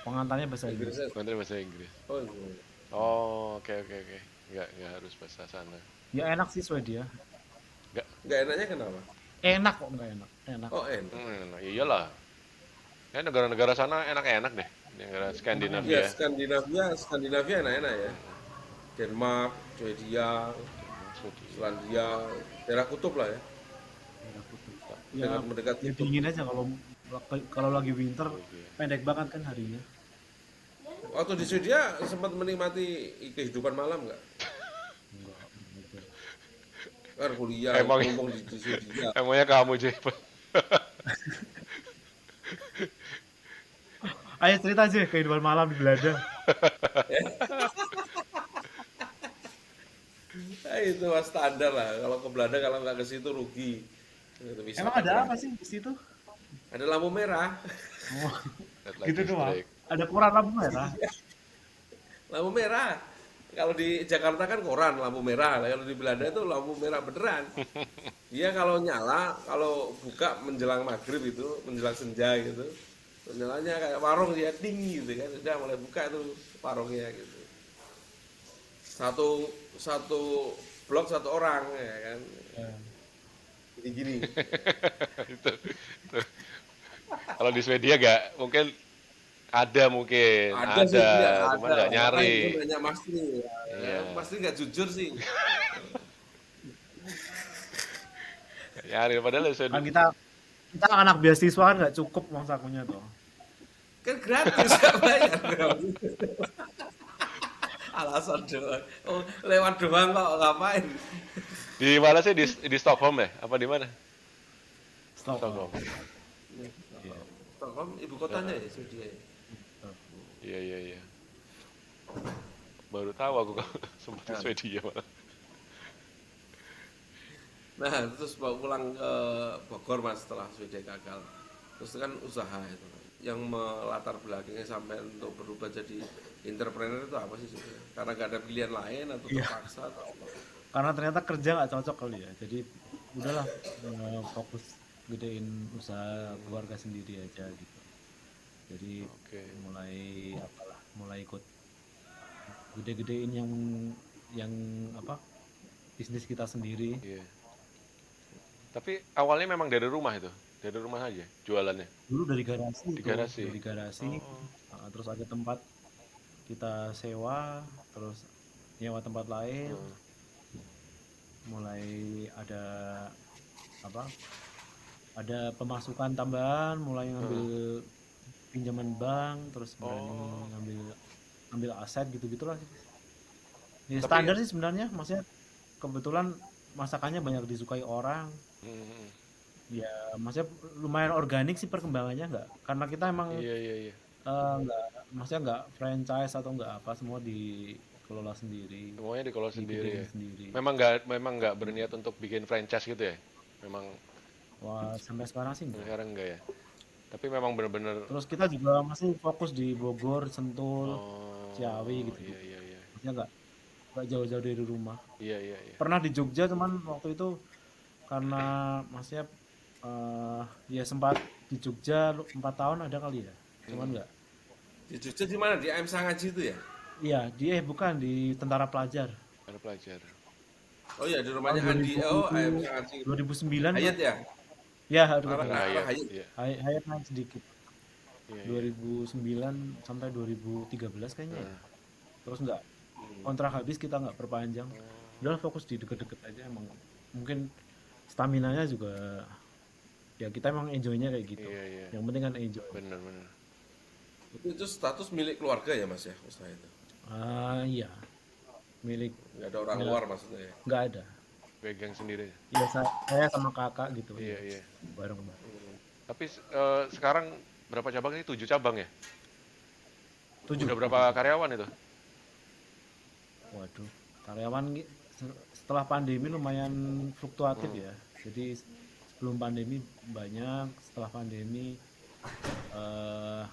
Pengantarnya bahasa Inggris. Inggrisnya? nanti bahasa Inggris. Oh iya. Oh, oke oke oke. Nggak harus bahasa sana. Ya enak sih Swedia. Nggak. Nggak enaknya kenapa? Enak kok, nggak enak. Enak. Oh enak. Iyalah. Ya negara-negara sana enak-enak deh. Negara Enak-enak. Iya Skandinavia. Skandinavia enak-enak ya. Denmark, Swedia, Swedia. Selandia, daerah kutub lah ya. Enak kutub. Ya, Dengan mendekat ya kutub. dingin aja kalau lagi winter Swedia. pendek banget kan harinya. Waktu di Swedia sempat menikmati kehidupan malam nggak? Enggak gitu. Kan kuliah, Emang ngomong di Swedia. emangnya kamu Jeff? Ayo cerita aja kehidupan malam di Belanda. Nah, itu mas standar lah. Kalau ke Belanda kalau nggak ke situ rugi. Itu Emang wisata ada apa gratis. sih di situ? Ada lampu merah. Oh, Red light gitu doang. district. Ada koran lampu merah. Lampu merah. Kalau di Jakarta kan koran lampu merah. Kalau di Belanda itu lampu merah beneran. Dia kalau nyala, kalau buka menjelang maghrib itu, menjelang senja gitu. Nyalanya kayak warung dia tinggi gitu kan. Udah mulai buka tuh warungnya gitu. Satu satu blok satu orang ya kan. Ya. Gini-gini. Itu. Kalau di Swedia nggak, mungkin Ada sih dia cuman ada. nggak Makanya nyari. gue nanya Mas Tri. Ya, Iya, Mas Tri nggak jujur sih. nggak nyari. Padahal di Kan Swedia, kita anak beasiswa kan nggak cukup uang sakunya tuh. Kan gratis nggak bayar. Alasan doang. Oh, lewat doang kok ngapain? di mana sih di Stockholm ya? Apa di mana? Stockholm. Stockholm. Iya. Stockholm ibu kotanya ya Swedia. Ya? Iya iya iya. Baru tahu aku kalau sempat di Swedia malah. Nah, terus bawa pulang ke Bogor Mas setelah Swedia gagal. Terus kan usaha itu. Yang melatar belakangnya sampai untuk berubah jadi entrepreneur itu apa sih sebenarnya? Karena gak ada pilihan lain atau Iya. terpaksa atau apa? Karena ternyata kerja nggak cocok kali ya. Jadi udahlah, fokus gedein usaha keluarga sendiri aja gitu. Jadi Oke. mulai ikut gede-gedein yang apa bisnis kita sendiri. Iya. Tapi awalnya memang dari rumah itu, dari rumah aja jualannya Dulu dari garasi di itu, garasi. dari garasi, Oh, terus ada tempat kita sewa, terus nyewa tempat lain, hmm. mulai ada apa? Ada pemasukan tambahan, mulai ngambil Hmm. pinjaman bank, terus berani Oh, ngambil aset gitu-gitulah. Ya tapi standar sih sebenarnya, maksudnya kebetulan masakannya banyak disukai orang. hmm, Ya, maksudnya lumayan organik sih perkembangannya nggak, karena kita emang iya iya iya. nggak, maksudnya nggak franchise atau nggak apa, semua dikelola sendiri, Semuanya dikelola sendiri digedein ya. sendiri. Memang nggak berniat untuk bikin franchise gitu ya. Memang Wah, sampai sekarang sih enggak. sekarang enggak ya. Tapi memang benar-benar Terus kita juga masih fokus di Bogor, Sentul, Ciawi oh iya gitu-gitu. iya iya. Maksudnya nggak jauh-jauh dari rumah. Iya iya iya. Pernah di Jogja, cuman waktu itu karena maksudnya eh ya sempat di Jogja 4 tahun ada kali ya. Cuman Hmm. nggak. Di Jogja di mana? Di AM Sangaji itu ya? Iya, dia bukan di Tentara Pelajar. Ada pelajar. Oh iya, di Tahun rumahnya Andi. 2000, Oh, AM Sangaji. 2009 Hayat Pak. ya? Ya, harus Arah Ah arah iya Hayat. iya Hayat naik sedikit. iya iya. 2009 sampai 2013 kayaknya ya. Nah, Terus nggak, kontrak habis kita nggak perpanjang. Udah fokus di deket-deket aja emang. Mungkin stamina-nya juga ya kita emang enjoy-nya kayak gitu. iya iya. Yang penting kan enjoy. Benar benar. Itu status milik keluarga ya Mas ya, usaha itu. Iya, milik Nggak ada orang nggak luar maksudnya ya. nggak ada. Pegang sendiri. Iya, saya sama kakak gitu Iya ya, iya. bareng bareng. Tapi sekarang berapa cabang sih? 7 cabang ya? Tujuh, Udah berapa tujuh cabang. karyawan itu? Waduh, karyawan setelah pandemi lumayan fluktuatif Hmm. ya. Jadi sebelum pandemi banyak, setelah pandemi eh,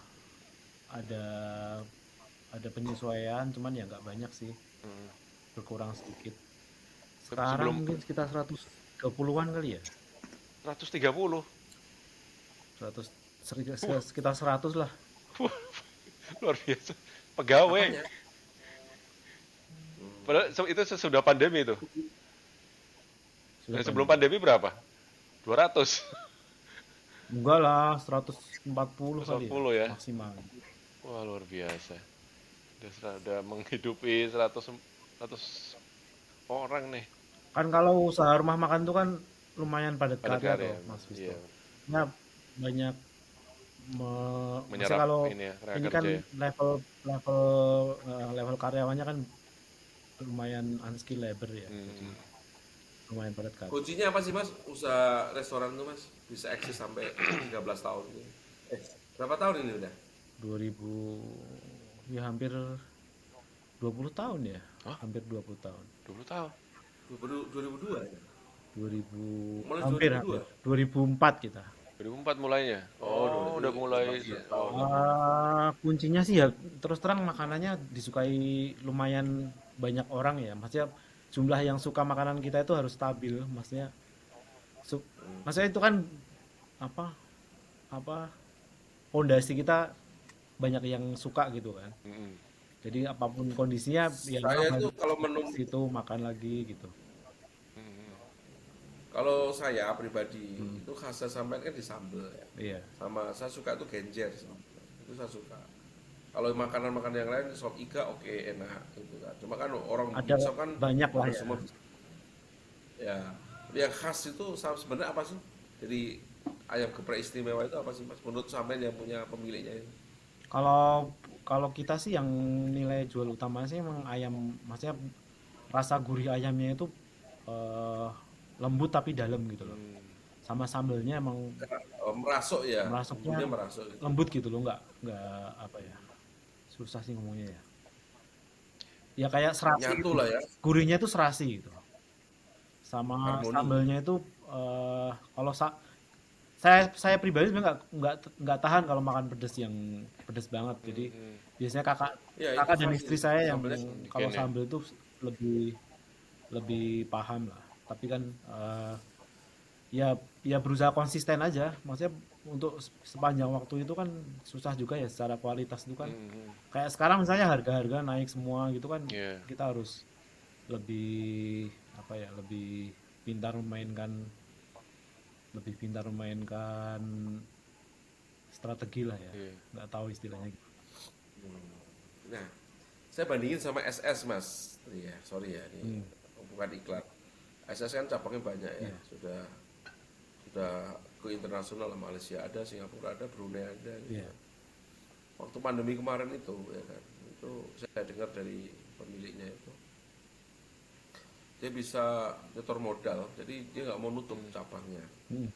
ada penyesuaian, cuman ya nggak banyak sih, Hmm. berkurang sedikit. Tapi Sekarang sebelum mungkin sekitar 130-an kali ya, 130. 100, Wah, sekitar 100 lah. luar biasa. Pegawai. Apanya? Padahal itu sesudah pandemi itu. Sudah Sebelum pandemi. pandemi berapa? 200. Enggak lah, 140 kali ya 140 ya. maksimal. Wah, luar biasa. Udah menghidupi 100 orang nih. Kan kalau usaha rumah makan tuh kan lumayan padat Padat karya karya. toh, Mas Iya, Visto. Ya banyak maksudnya menyerap kalau ini ya, tenaga ini kan kerja ya. level level level karyawannya kan lumayan unskilled labor ya, jadi Hmm. lumayan padat karya. Kuncinya apa sih Mas? Usaha restoran itu Mas bisa eksis sampai 13 tahun ini. Berapa tahun ini udah? 2000, ya hampir 20 tahun ya, Hah? hampir 20 tahun. 20 tahun. 2002 ya? 2000, Mulai hampir hampir 2002? 2004 kita. 2004 mulainya. Oh, Oh, udah mulai. 11 tahun. Oh. Kuncinya sih ya terus terang makanannya disukai lumayan banyak orang ya. Maksudnya jumlah yang suka makanan kita itu harus stabil. Maksudnya itu kan apa apa pondasi kita banyak yang suka gitu kan. Mm-mm. Jadi apapun kondisinya ya orang Saya itu harus kalau menu ke situ makan lagi gitu. Mm-mm. Kalau saya pribadi itu khas saya sampaikan kan di sambel ya. Iya. Sama saya suka itu genjer sebenarnya. Itu saya suka. Kalau makanan-makanan yang lain sop iga oke enak gitu kan. Cuma kan orang Ada bikin sop kan banyak lah udah ya. semua ya. Yang khas itu sebenarnya apa sih? Jadi ayam geprek istimewa itu apa sih Mas? Menurut sampean yang punya pemiliknya itu. Kalau kalau kita sih yang nilai jual utamanya sih emang ayam, maksudnya rasa gurih ayamnya itu eh, lembut tapi dalam gitu loh. Hmm. Sama sambelnya emang Merasuk ya, merasuknya bumbunya merasuk gitu. lembut gitu loh, nggak apa ya, susah sih ngomongnya ya. Ya kayak serasi Nyatu gitu. lah ya, Gurihnya itu serasi gitu. Sama harmoni. sambelnya itu kalau saya pribadi sebenarnya nggak tahan kalau makan pedas yang pedas banget. Jadi Hmm. biasanya kakak Ya itu kakak dan khas istri itu. saya yang Sambelnya kalau Bikin ya. sambel tuh lebih lebih paham lah. Tapi kan ya ya berusaha konsisten aja. Maksudnya untuk sepanjang waktu itu kan susah juga ya, secara kualitas itu kan. Hmm. Kayak sekarang misalnya harga-harga naik semua gitu kan, Iya. kita harus lebih apa ya, lebih pintar memainkan lebih pintar memainkan strategi lah ya. Iya. Nggak tahu istilahnya. Nah, saya bandingin sama SS Mas. Iya, sorry ya, ini bukan iklan. SS kan cabangnya banyak ya, Iya. sudah ke internasional, Malaysia ada, Singapura ada, Brunei ada. Gitu. Iya. Waktu pandemi kemarin itu, ya kan, itu saya dengar dari pemiliknya itu, dia bisa nyetor modal, jadi dia nggak mau nutup cabangnya. Hmm.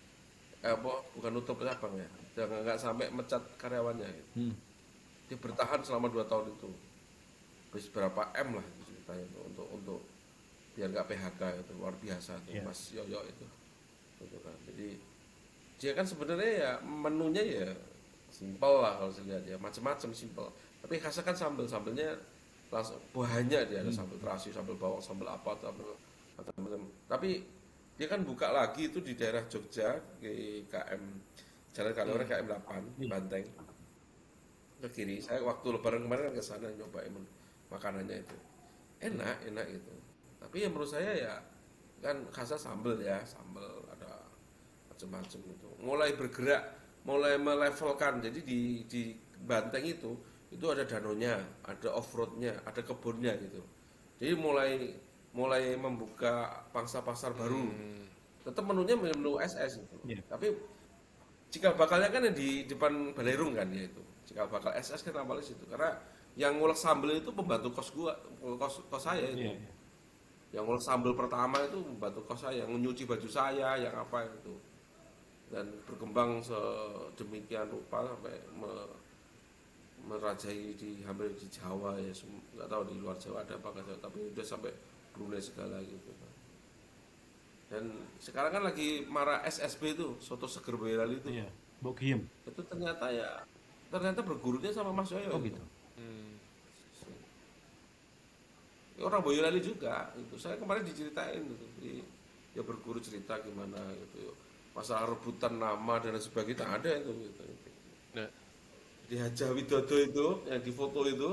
Bukan nutup cabang ya, jangan nggak sampai mecat karyawannya. Gitu. Hmm. Dia bertahan selama 2 tahun itu, habis berapa M lah ceritanya itu, untuk biar nggak PHK, itu luar biasa tuh, Iya. Mas Yoyo itu. Gitu kan. Jadi dia kan sebenarnya ya menunya ya simpel lah kalau saya lihat ya, macam-macam simpel, tapi khasnya kan sambelnya langsung banyak, dia ada sambal terasi, sambal bawang, sambal apa, sambal macam-macam. Tapi dia kan buka lagi itu di daerah Jogja, di KM Jalan Kaliurang KM 8 Banteng ke kiri. Saya waktu lebaran kemarin kan ke sana nyobain makanannya itu, enak gitu. Tapi yang menurut saya ya kan khasnya sambal ya, sambal ada macam-macam itu. Mulai bergerak, mulai melevelkan. Jadi di Banteng itu ada danonya, ada off-roadnya, ada kebunnya gitu. Jadi mulai membuka pangsa pasar baru. Tetap menunya menu SS gitu. Iya. Tapi cikal bakalnya kan yang di depan Balerung kan ya itu. Cikal bakal SS kan awalnya situ. Karena yang ngulek sambal itu pembantu kos gua, kos saya itu. Iya. Yang ngulek sambal pertama itu pembantu kos saya, yang nyuci baju saya, yang apa itu. Dan berkembang sedemikian rupa sampai merajai di hampir di Jawa ya, nggak tahu di luar Jawa ada apa nggak, tapi udah sampai Brunei segala gitu. Dan sekarang kan lagi marah SSB itu, soto seger Boyolali itu. Iya. Bokiem. Itu ternyata bergurunya sama Mas Yoyo Oh itu. gitu. Orang Boyolali juga itu. Saya kemarin diceritain gitu. Ya berguru cerita gimana gitu. Masalah rebutan nama dan sebagainya ada itu gitu. Nah, Di Haja Widodo itu yang di foto itu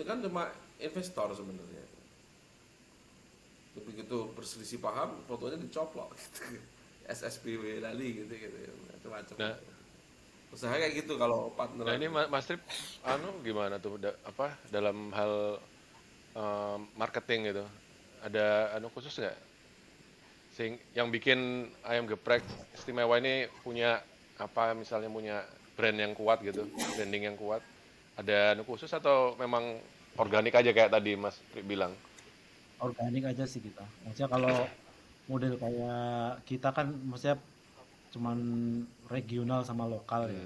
kan cuma investor sebenarnya. Begitu berselisih paham, fotonya dicoplok gitu. SSBW Lali gitu macam-macam. Nah. Usaha kayak gitu kalau partner. Nah ini Mas Trip, gimana tuh dalam hal marketing gitu? Ada khusus nggak? Yang bikin ayam geprek istimewa ini punya apa, misalnya punya brand yang kuat gitu, branding yang kuat. Ada khusus atau memang organik aja kayak tadi Mas Trip bilang? Organik aja sih kita. Maksudnya kalau model kayak kita kan maksudnya cuman regional sama lokal ya.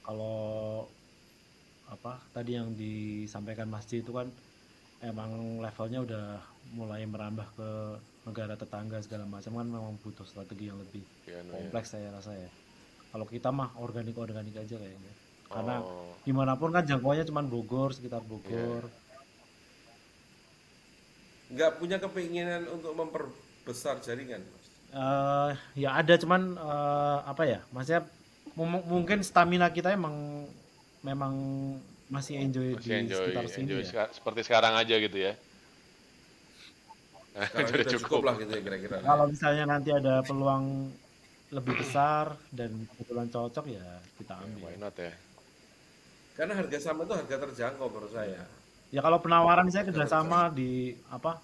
Kalau apa tadi yang disampaikan Mas Ci itu kan emang levelnya udah mulai merambah ke negara tetangga segala macam, kan memang butuh strategi yang lebih kompleks saya rasa ya. Kalau kita mah organik aja kayaknya. Karena dimanapun kan jangkauannya cuma Bogor, sekitar Bogor. Nggak punya keinginan untuk memperbesar jaringan, Mas? Ya ada, cuman apa ya, maksudnya mungkin stamina kita memang masih enjoy di sekitar sini ya. Seperti sekarang aja gitu ya. Sekarang Sudah udah cukup lah gitu ya kira-kira. Kalau misalnya nanti ada peluang lebih besar dan kebetulan cocok ya kita ambil. Why not ya? Karena harga sama itu harga terjangkau menurut saya. Ya kalau penawaran saya kerjasama di apa,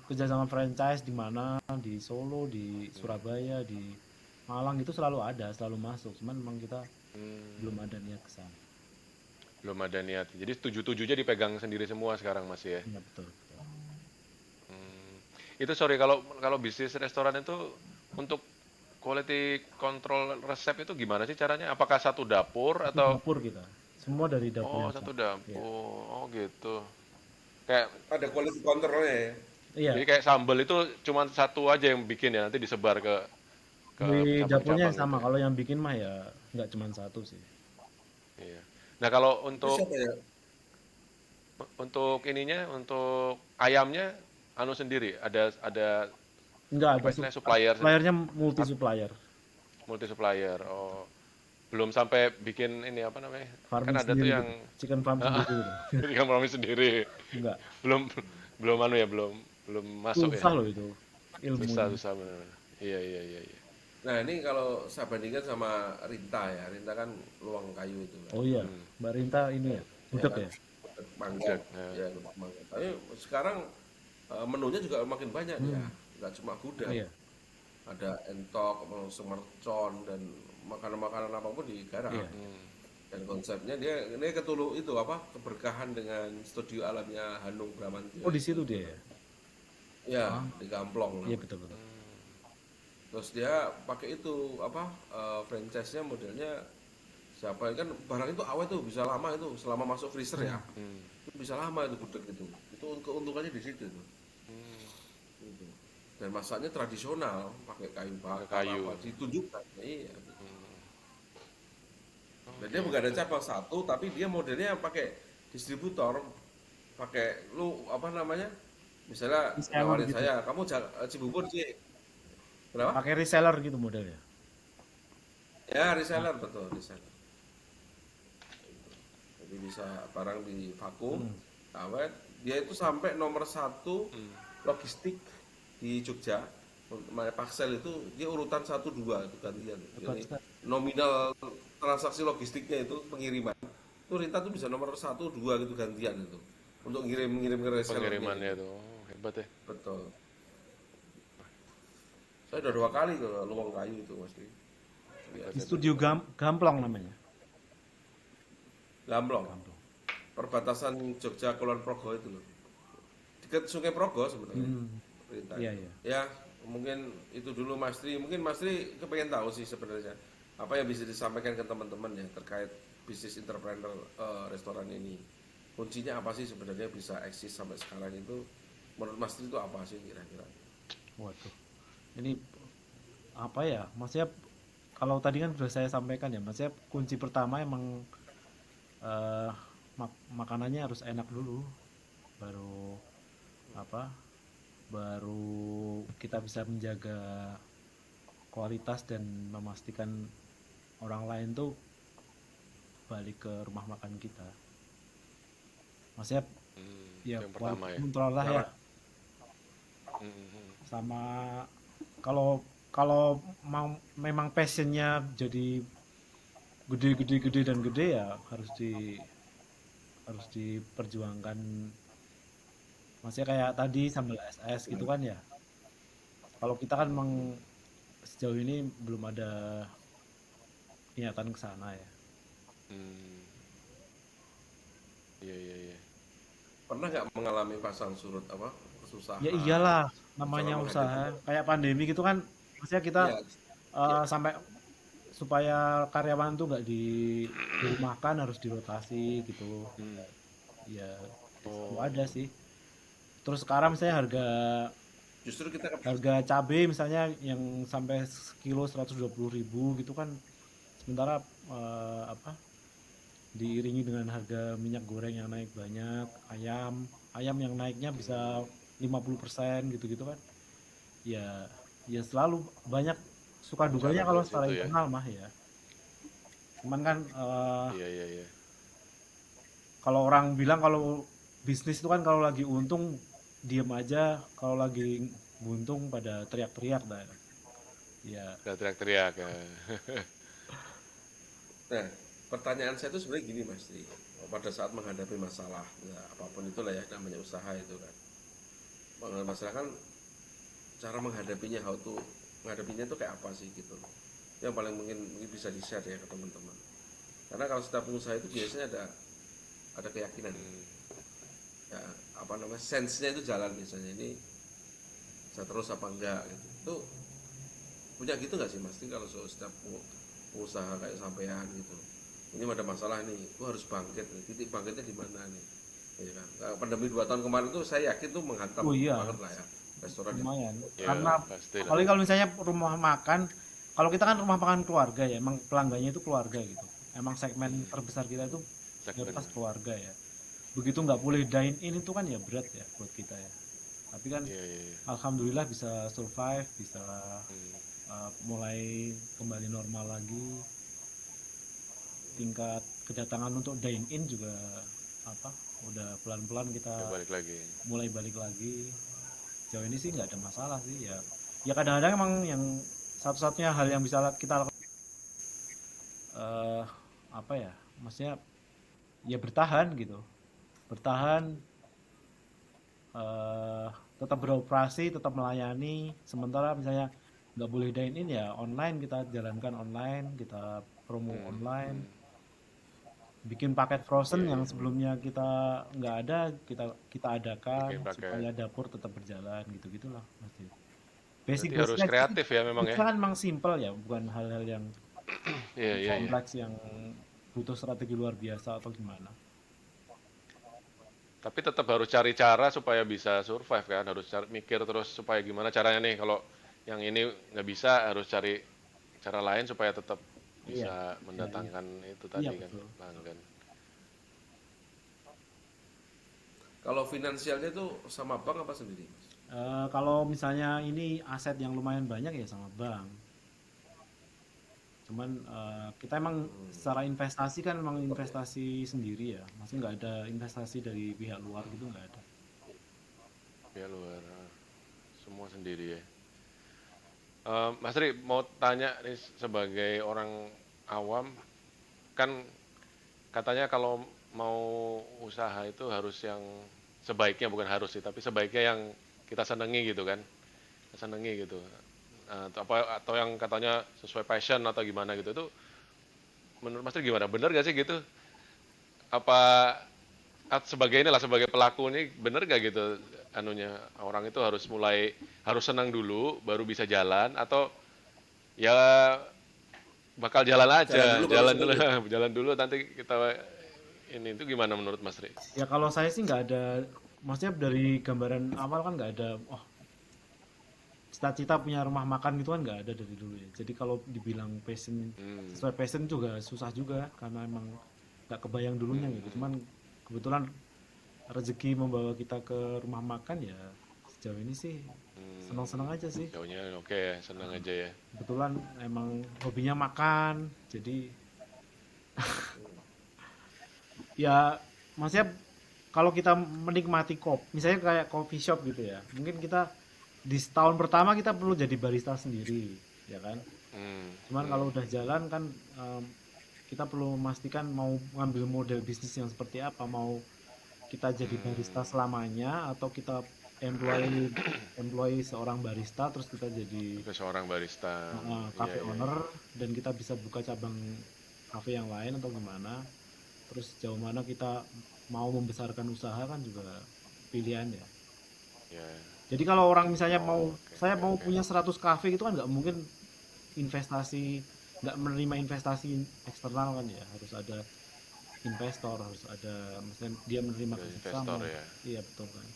kerjasama franchise di mana, di Solo, di Surabaya, di Malang itu selalu ada, selalu masuk. Cuman memang kita belum ada niat ke sana. Belum ada niat. Jadi 7-7-nya dipegang sendiri semua sekarang Mas ya. Iya betul. Itu sorry, kalau bisnis restoran itu untuk quality control resep itu gimana sih caranya? Apakah satu dapur atau? Dapur kita. Semua dari dapur. Oh, satu dapur. Oh, gitu. Kayak Ada quality controlnya ya. Iya. Jadi kayak sambal itu cuma satu aja yang bikin ya, nanti disebar ke Di dapurnya cabang-cabang sama. gitu. Kalau yang bikin mah ya nggak cuma satu sih. Iya. Nah, kalau Itu siapa ya? untuk ininya, untuk ayamnya sendiri, ada Enggak apa ada istilahnya, supplier, suppliernya multi supplier. multi supplier. Oh, belum sampai bikin ini apa namanya? Kan Farming ada tuh sendiri yang gitu. Chicken farm sendiri gitu. yang farming sendiri. Enggak. Belum belum masuk Susah ya. loh itu ilmunya. Susah benar. Iya, iya, iya, iya. Nah ini kalau saya bandingkan sama Rinta ya, Rinta kan luang kayu itu kan, Oh iya, Hmm. Mbak Rinta ini ya, ya gudeg kan, ya. gudeg mangga, Gudeg. Nah. ya gudeg mangga. Tapi sekarang menunya juga makin banyak dia, Hmm. nggak cuma Oh gudeg, iya, ada entok, langsung mercon dan makanan-makanan apapun digarap. iya. Hmm. Dan konsepnya dia ini ketulu itu apa keberkahan dengan studio alamnya Hanung Bramantyo Oh di itu. situ dia ya. Ya Ah, di Gamplong iya namanya. betul betul. Terus dia pakai itu apa franchise-nya modelnya siapa kan barang itu awet tuh bisa lama itu selama masuk freezer ya. Hmm. Itu bisa lama itu gudeg itu. Itu keuntungannya di situ tuh. Hmm. Gitu. Dan masaknya tradisional, pakai kayu Pakai bakar kayu. apa ditunjukkan. Iya. Hmm. Dan Oke, dia bukan ada oke. cabang satu, tapi dia modelnya pakai distributor, pakai lu apa namanya? Misalnya Reseller nawarin gitu. saya, kamu Cibubur sih, berapa? Pakai reseller gitu modelnya. Ya Ah, reseller betul reseller. Jadi bisa barang di vakum, hmm. awet. Dia itu sampai nomor satu Hmm. logistik di Jogja. Paksel itu dia urutan 1 2 itu gantian. Hebat Jadi sekali. nominal transaksi logistiknya itu pengiriman. Itu Rinta tuh bisa nomor 1 2 gitu gantian itu. Untuk ngirim-ngirim ke resellernya Pengirimannya itu. itu. Oh, hebat ya. Betul. Saya udah 2 kali ke Luwang Kayu itu Mas Dwi. Hebat, Di Lihat. hebat, studio hebat. Gamplong namanya. Gamblong. Gamplong. Perbatasan Jogja Kulon Progo itu loh. Dekat Sungai Progo sebenarnya. Hmm. Perintah Iya itu. iya. Ya, mungkin itu dulu Mas Tri. Mungkin Mas Tri kepengen tahu sih sebenarnya apa yang bisa disampaikan ke teman-teman ya terkait bisnis entrepreneur restoran ini. Kuncinya apa sih sebenarnya bisa eksis sampai sekarang itu? Menurut Mas Tri itu apa sih kira-kira? Waduh. Ini apa ya? Maksudnya kalau tadi kan sudah saya sampaikan ya, maksudnya kunci pertama emang eh, makanannya harus enak dulu, baru apa? Baru kita bisa menjaga kualitas dan memastikan orang lain tuh balik ke rumah makan kita. Maksudnya Hmm. ya Itu yang pertama walaupun ya. kontrol lah ya, Cara Hmm. Hmm. sama kalau kalau memang passionnya jadi gede dan gede ya harus diperjuangkan. Maksudnya kayak tadi sambal SS gitu kan ya. Kalau kita kan memang sejauh ini belum ada niatan ke sana ya. Hmm. Iya, iya, iya. pernah nggak mengalami pasang surut apa Ya kesusahan iyalah, cara namanya menghadapi usaha kayak pandemi gitu kan. Maksudnya kita ya ya sampai supaya karyawan tuh nggak dirumahkan harus dirotasi gitu. Hmm. Ya itu ada Oh. sih. Terus sekarang misalnya harga justru kita harga cabai misalnya yang sampai sekilo 120.000 gitu kan, sementara apa diiringi dengan harga minyak goreng yang naik banyak, ayam yang naiknya bisa 50% gitu-gitu kan. Ya ya selalu banyak suka duganya Bencana kalau dari secara situ ya. internal mah ya. Cuman kan Iya, iya, iya. kalau orang bilang kalau bisnis itu kan kalau lagi untung diem aja, kalau lagi buntung pada teriak-teriak dah. Ya, Udah teriak-teriak ya. nah pertanyaan saya itu sebenarnya gini Mas Tri pada saat menghadapi masalah ya apapun itulah ya namanya usaha itu kan menghadapi masalah kan cara menghadapinya how to menghadapinya itu kayak apa sih gitu yang paling mungkin bisa di share ya ke teman-teman karena kalau setiap pengusaha itu biasanya ada keyakinan Hmm. ya apa namanya sense-nya itu jalan biasanya ini bisa terus apa enggak gitu itu punya gitu nggak sih Mas Tri kalau setiap pengusaha kayak sampean gitu ini ada masalah nih gua harus bangkit nih titik bangkitnya di mana nih ya kan nah, pandemi 2 tahun kemarin tuh saya yakin tuh menghantam oh iya, banget lah ya restoran ya lumayan. Ya, Karena pastilah. apalagi kalau misalnya rumah makan, kalau kita kan rumah makan keluarga ya, emang pelanggannya itu keluarga gitu. Emang segmen terbesar kita itu mayoritas Segmennya. keluarga ya. Begitu nggak boleh dine in itu kan ya berat ya buat kita ya. Tapi kan Iya, iya, iya. alhamdulillah bisa survive, bisa Hmm. mulai kembali normal lagi. Tingkat kedatangan untuk dine in juga apa udah pelan-pelan kita Udah balik lagi. mulai balik lagi. Sejauh ini sih nggak ada masalah sih ya. Ya kadang-kadang emang yang satu-satunya hal yang bisa kita lakukan apa ya? Maksudnya ya bertahan gitu. Bertahan, eh, tetap beroperasi, tetap melayani. Sementara misalnya nggak boleh dine in ya online, kita jalankan online, kita promo Hmm, online, hmm. bikin paket frozen Iya, yang iya. sebelumnya kita nggak ada, kita adakan Bikin pakai. supaya dapur tetap berjalan gitu gitulah Mas Dit. Berarti Basic harus basicnya sih kreatif ya memang ya. kan memang simple ya, bukan hal-hal yang Iya, iya, iya. kompleks yang butuh strategi luar biasa atau gimana. Tapi tetap harus cari cara supaya bisa survive kan, harus mikir terus supaya gimana caranya nih kalau yang ini nggak bisa harus cari cara lain supaya tetap Iya, bisa iya, iya, mendatangkan itu iya tadi kan betul. pelanggan. Kalau finansialnya itu sama bank apa sendiri, Mas? Kalau misalnya ini aset yang lumayan banyak ya sama bank. Cuman kita emang secara investasi kan emang investasi sendiri ya. Maksudnya nggak ada investasi dari pihak luar gitu nggak ada. Ya luar semua sendiri ya. Mas Ri mau tanya nih sebagai orang awam kan katanya kalau mau usaha itu harus yang sebaiknya bukan harus sih tapi sebaiknya yang kita senengi gitu kan senengi gitu. Atau yang katanya sesuai passion atau gimana gitu itu menurut Mas Ri gimana bener gak sih gitu apa sebagai inilah sebagai pelaku ini bener gak gitu anunya orang itu harus mulai harus senang dulu baru bisa jalan atau ya bakal jalan Jalan aja dulu baru jalan seneng dulu gitu. jalan dulu nanti kita ini itu gimana menurut Mas Ri? Ya kalau saya sih nggak ada, maksudnya dari gambaran awal kan nggak ada, oh cita-cita punya rumah makan gitu kan nggak ada dari dulu ya. Jadi kalau dibilang passion, Hmm, sesuai passion juga susah juga karena emang nggak kebayang dulunya hmm, gitu. hmm, Cuman kebetulan rezeki membawa kita ke rumah makan ya sejauh ini sih senang-senang aja sih. jauhnya oke ya senang aja ya. Kebetulan emang hobinya makan, jadi ya maksudnya kalau kita menikmati misalnya kayak coffee shop gitu ya, mungkin kita di setahun pertama kita perlu jadi barista sendiri, ya kan? Hmm, Cuman kalau hmm, udah jalan kan kita perlu memastikan mau ngambil model bisnis yang seperti apa, mau kita jadi barista hmm. selamanya atau kita employ employ seorang barista terus kita jadi Oke, seorang barista. Iya, cafe iya, owner iya. dan kita bisa buka cabang cafe yang lain atau gimana. Terus sejauh mana kita mau membesarkan usaha kan juga pilihan ya. Ya. Jadi kalau orang misalnya mau, Oh, oke, saya oke, mau oke. punya 100 kafe itu kan nggak mungkin investasi, nggak menerima investasi eksternal kan ya. Harus ada investor, harus ada, misalnya dia menerima Ada investor kerjasama. ya. Iya betul kan.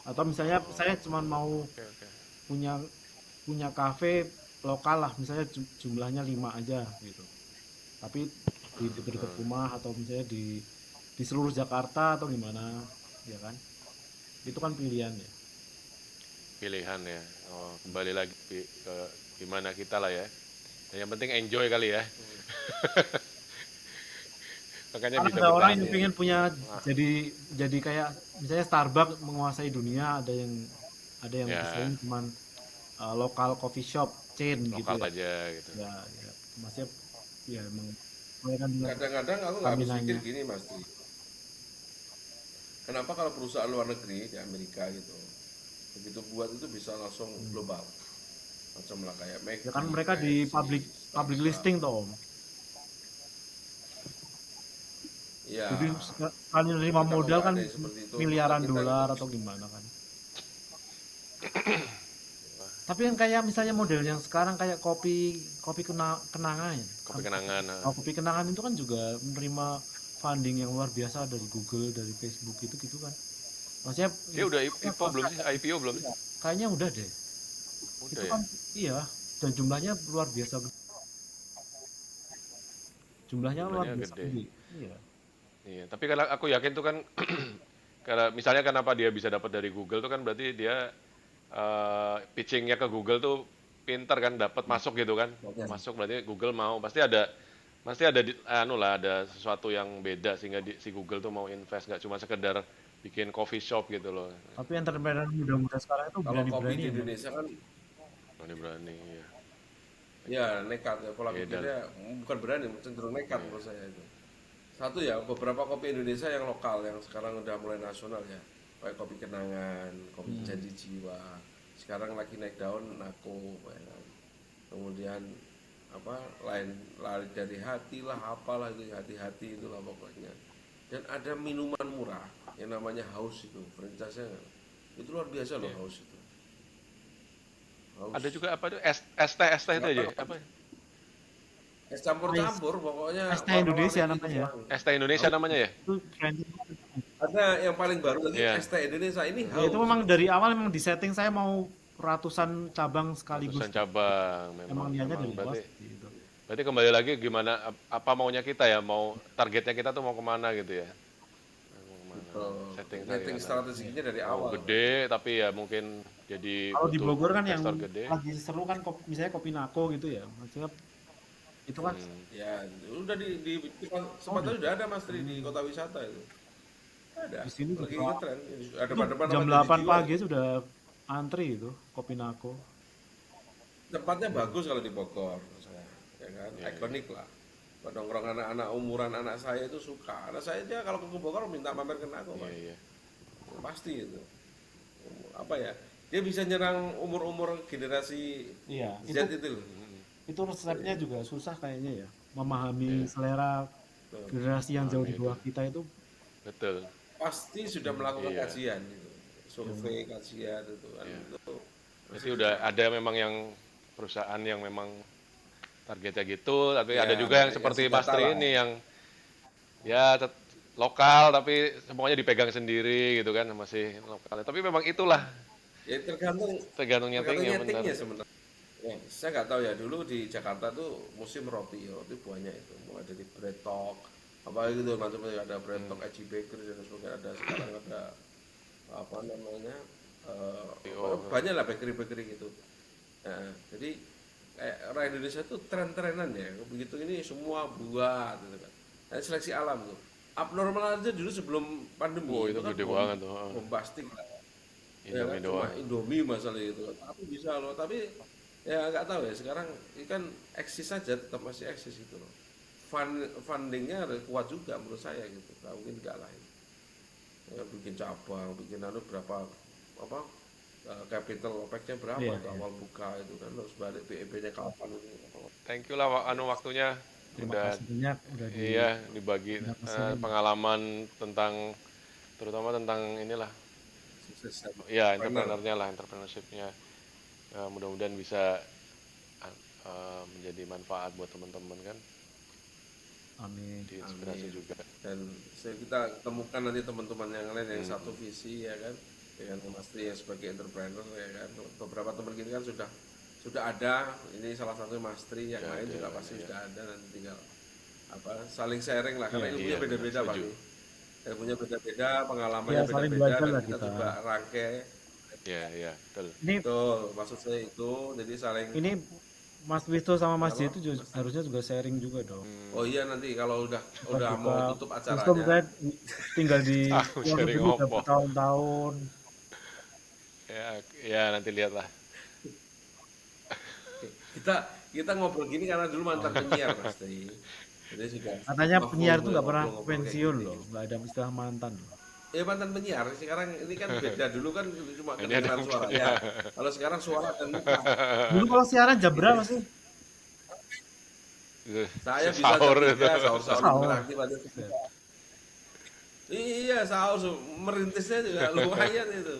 Atau misalnya saya Oh, cuma mau oke, oke. punya punya kafe lokal lah, misalnya jumlahnya 5 aja gitu. Tapi di dekat-dekat rumah atau misalnya di seluruh Jakarta atau gimana, ya kan? Itu kan pilihan ya. Pilihan ya. Oh, kembali lagi ke gimana kita lah ya. Dan yang penting enjoy kali ya. Makanya Karena bisa ada orang bertahan yang ya. pengen punya, Wah, jadi kayak misalnya Starbucks menguasai dunia, ada yang ya desain cuman lokal coffee shop chain gitu lokal ya. aja gitu. Ya, ya maksudnya ya emang sesuai kan dengan Kadang-kadang aku nggak habis pikir stamina-nya. gini, Mas Tri. Kenapa kalau perusahaan luar negeri di Amerika gitu, begitu buat itu bisa langsung global, macam lah kayak Ya McD, kan mereka di KFC, public public listing Starbucks. toh Om. Jadi Ya, sekali nerima tapi kalau modal nggak kan ada yang seperti itu, masa miliaran kita gitu dolar bisa. atau gimana kan. Tapi yang kayak misalnya model yang sekarang kayak kopi kopi kenangan ya. Kopi kenangan. Kopi kenangan itu kan juga menerima funding yang luar biasa dari Google, dari Facebook itu gitu kan. Maksudnya Dia udah IPO pasti belum sih? ada, IPO belum sih? kayaknya udah deh. Udah Itu ya. kan iya, dan jumlahnya luar biasa, jumlahnya luar Jumlahnya biasa gede. gede. Iya. Iya, tapi kalau aku yakin tuh kan karena misalnya kenapa dia bisa dapat dari Google tuh kan berarti dia pitchingnya ke Google tuh pinter kan dapat masuk gitu kan masuk berarti Google mau pasti ada anu lah ada sesuatu yang beda sehingga si Google tuh mau invest nggak cuma sekedar bikin coffee shop gitu loh. Tapi entrepreneur muda-muda sekarang itu Kalau kopi berani-berani di emang. Indonesia kan Berani berani ya. Ya nekat ya, pola Beda lah. pikirnya bukan berani, cenderung nekat menurut saya itu. Satu ya, beberapa kopi Indonesia yang lokal yang sekarang udah mulai nasional ya, kayak kopi Kenangan, kopi Janji Jiwa, sekarang lagi naik daun Nako, ya kan. Kemudian apa lain lari dari hati lah, apalah itu hati-hati itulah pokoknya. Dan ada minuman murah yang namanya Haus itu, franchise-nya itu luar biasa loh Haus itu. Haus. Ada juga apa tuh es teh itu aja apa? Es campur-campur pokoknya Es teh warna-warni Indonesia gitu, namanya. Bang. Es teh Indonesia namanya ya? Itu franchise. Ada yang paling baru lagi Iya. es teh Indonesia ini Ya, itu Haus. memang dari awal memang di setting saya mau ratusan cabang sekaligus. Ratusan cabang Emang memang. niatnya Memang dari luas berarti gitu. berarti kembali lagi gimana apa maunya kita ya, mau targetnya kita tuh mau kemana gitu ya? Mau kemana? Setting Setting strateginya dari mau awal. gede tapi ya mungkin jadi Kalau di butuh Bogor kan yang investor gede. lagi seru kan misalnya kopi Nako gitu ya. Maksudnya itu kan Ya, udah di tempatnya udah ada Mas Tri di kota wisata itu. Ada. di sini Lagi juga ngetren. Ada itu depan jam sama 8 Janji pagi Jiwa. sudah antri itu kopi Nako. Tempatnya bagus kalau di Bogor, saya. Ya kan, ikonik lah. Nongkrong anak-anak umuran anak saya itu suka. Anak saya aja kalau ke Bogor minta mampir ke Nako, Pak. Iya, iya. Pasti itu. Apa ya? Dia bisa nyerang umur-umur generasi Iya, Z itu loh. itu resepnya juga susah kayaknya ya. Memahami selera generasi yang jauh di bawah kita itu Betul. Pasti sudah melakukan Iya. kajian gitu. Survei kajian itu kan itu. Berarti udah ada memang yang perusahaan yang memang targetnya gitu, tapi ada juga yang yang seperti sudah Mas Tri tahu. ini yang ya lokal tapi semuanya dipegang sendiri gitu kan, masih lokal. Tapi memang itulah Ya tergantung tergantung nyetingnya benar. nyetingnya sebenarnya. Ya, saya nggak tahu ya dulu di Jakarta tuh musim roti banyak itu mulai dari bread talk apa gitu macam-macam ada bread talk Edgy Bakery dan sebagainya ada sekarang ada apa namanya banyak lah bakery-bakery gitu. Nah, jadi kayak orang Indonesia tuh tren-trenan ya begitu ini semua buat gitu kan. Nah, seleksi alam tuh abnormal aja dulu sebelum pandemi Oh, itu kan gede banget tuh. bombastik lah. Ya Indomie kan, cuma doang. Indomie masalah itu tapi bisa loh tapi ya nggak tahu ya sekarang ini kan eksis saja tetap masih eksis itu loh fundingnya kuat juga menurut saya gitu nggak mungkin nggak lain ya, bikin cabang bikin berapa apa capital OPEX-nya berapa Iya, tuh awal buka itu kan harus balik BEP-nya kapan itu. Thank you lah waktunya terima udah kasih banyak udah di iya dibagi sharing. pengalaman tentang terutama tentang inilah Sukses ya entrepreneurnya lah, entrepreneurship-nya. Mudah-mudahan bisa menjadi manfaat buat teman-teman kan, Amin. diinspirasi juga. dan kita temukan nanti teman-teman yang lain yang satu visi ya kan dengan Mas Tri yang sebagai entrepreneur ya kan beberapa teman kita kan sudah ada ini salah satu Mas Tri yang lain juga pasti sudah ada nanti tinggal apa saling sharing lah karena ilmunya beda-beda Pak setuju. ilmunya beda-beda pengalamannya Ya, saling beda-beda belajar dan lah kita kita. coba rangkai Ya, betul. Ini betul maksud saya itu jadi saling ini Mas Wisto sama Mas J itu harusnya juga sharing juga dong. oh iya nanti kalau udah mau tutup Wisto acaranya misalnya tinggal di luar sharing negeri udah apa? bertahun-tahun. Ya nanti lihatlah. kita ngobrol gini karena dulu mantan penyiar Mas Tri jadi sudah Katanya penyiar itu nggak pernah ngobrol-ngobrol kayak pensiun gini. loh, nggak ada istilah mantan loh. Ya mantan penyiar sekarang ini kan beda dulu kan cuma Ini ada kedengaran suaranya kalau sekarang suara dan muka Dulu kalau siaran jam berapa sih? saya bisa Sahur jam itu. 3 sahur Sahur. beraktif aja iya sahur merintisnya juga lumayan itu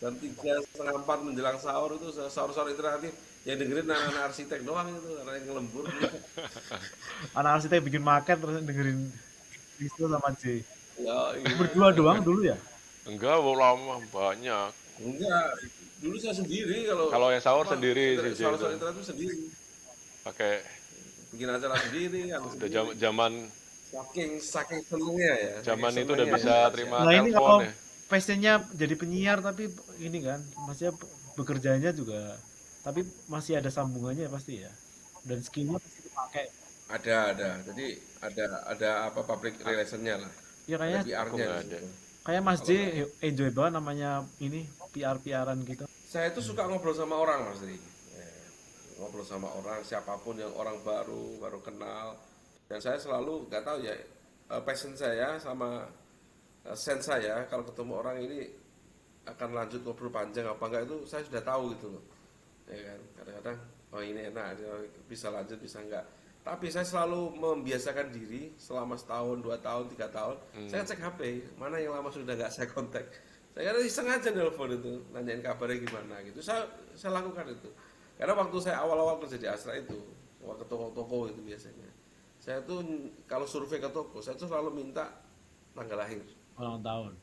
jam 3:30 menjelang sahur itu sahur interaktif yang dengerin anak-anak arsitek doang itu anak yang lembur Anak arsitek bikin market terus dengerin Wisto sama J. ya iya. Berdua doang dulu ya? Enggak, lama banyak. Enggak dulu saya sendiri Kalau yang sahur sendiri sih, sahur itu. interaktif sendiri Pakai bikin acara sendiri kan udah zaman saking senengnya ya zaman saking itu udah senengnya. bisa terima Nah ini kalau telepon ya. passionnya jadi penyiar tapi ini kan, maksudnya bekerjanya juga, tapi masih ada sambungannya pasti ya. Dan skillnya pasti dipakai. ada jadi ada apa public relationnya lah Ya ada kayaknya PR-nya Aku di nggak situ. ada. kayak Mas J enjoy banget namanya ini PR-PRan gitu. Saya itu suka ngobrol sama orang Mas Ri. ngobrol sama orang, siapapun yang orang baru kenal. Dan saya selalu nggak tahu ya, passion saya sama sense saya kalau ketemu orang ini akan lanjut ngobrol panjang apa enggak itu saya sudah tahu gitu loh. Ya kan, kadang-kadang oh ini enak, bisa lanjut bisa enggak. Tapi saya selalu membiasakan diri selama setahun, 2 tahun, 3 tahun. Saya cek HP, mana yang lama sudah nggak saya kontak. Saya kan iseng aja nelfon itu, nanyain kabarnya gimana gitu. Saya lakukan itu. Karena waktu saya awal-awal kerja di Astra itu, ke toko-toko itu biasanya. Saya tuh kalau survei ke toko, saya tuh selalu minta tanggal lahir. Ulang tahun.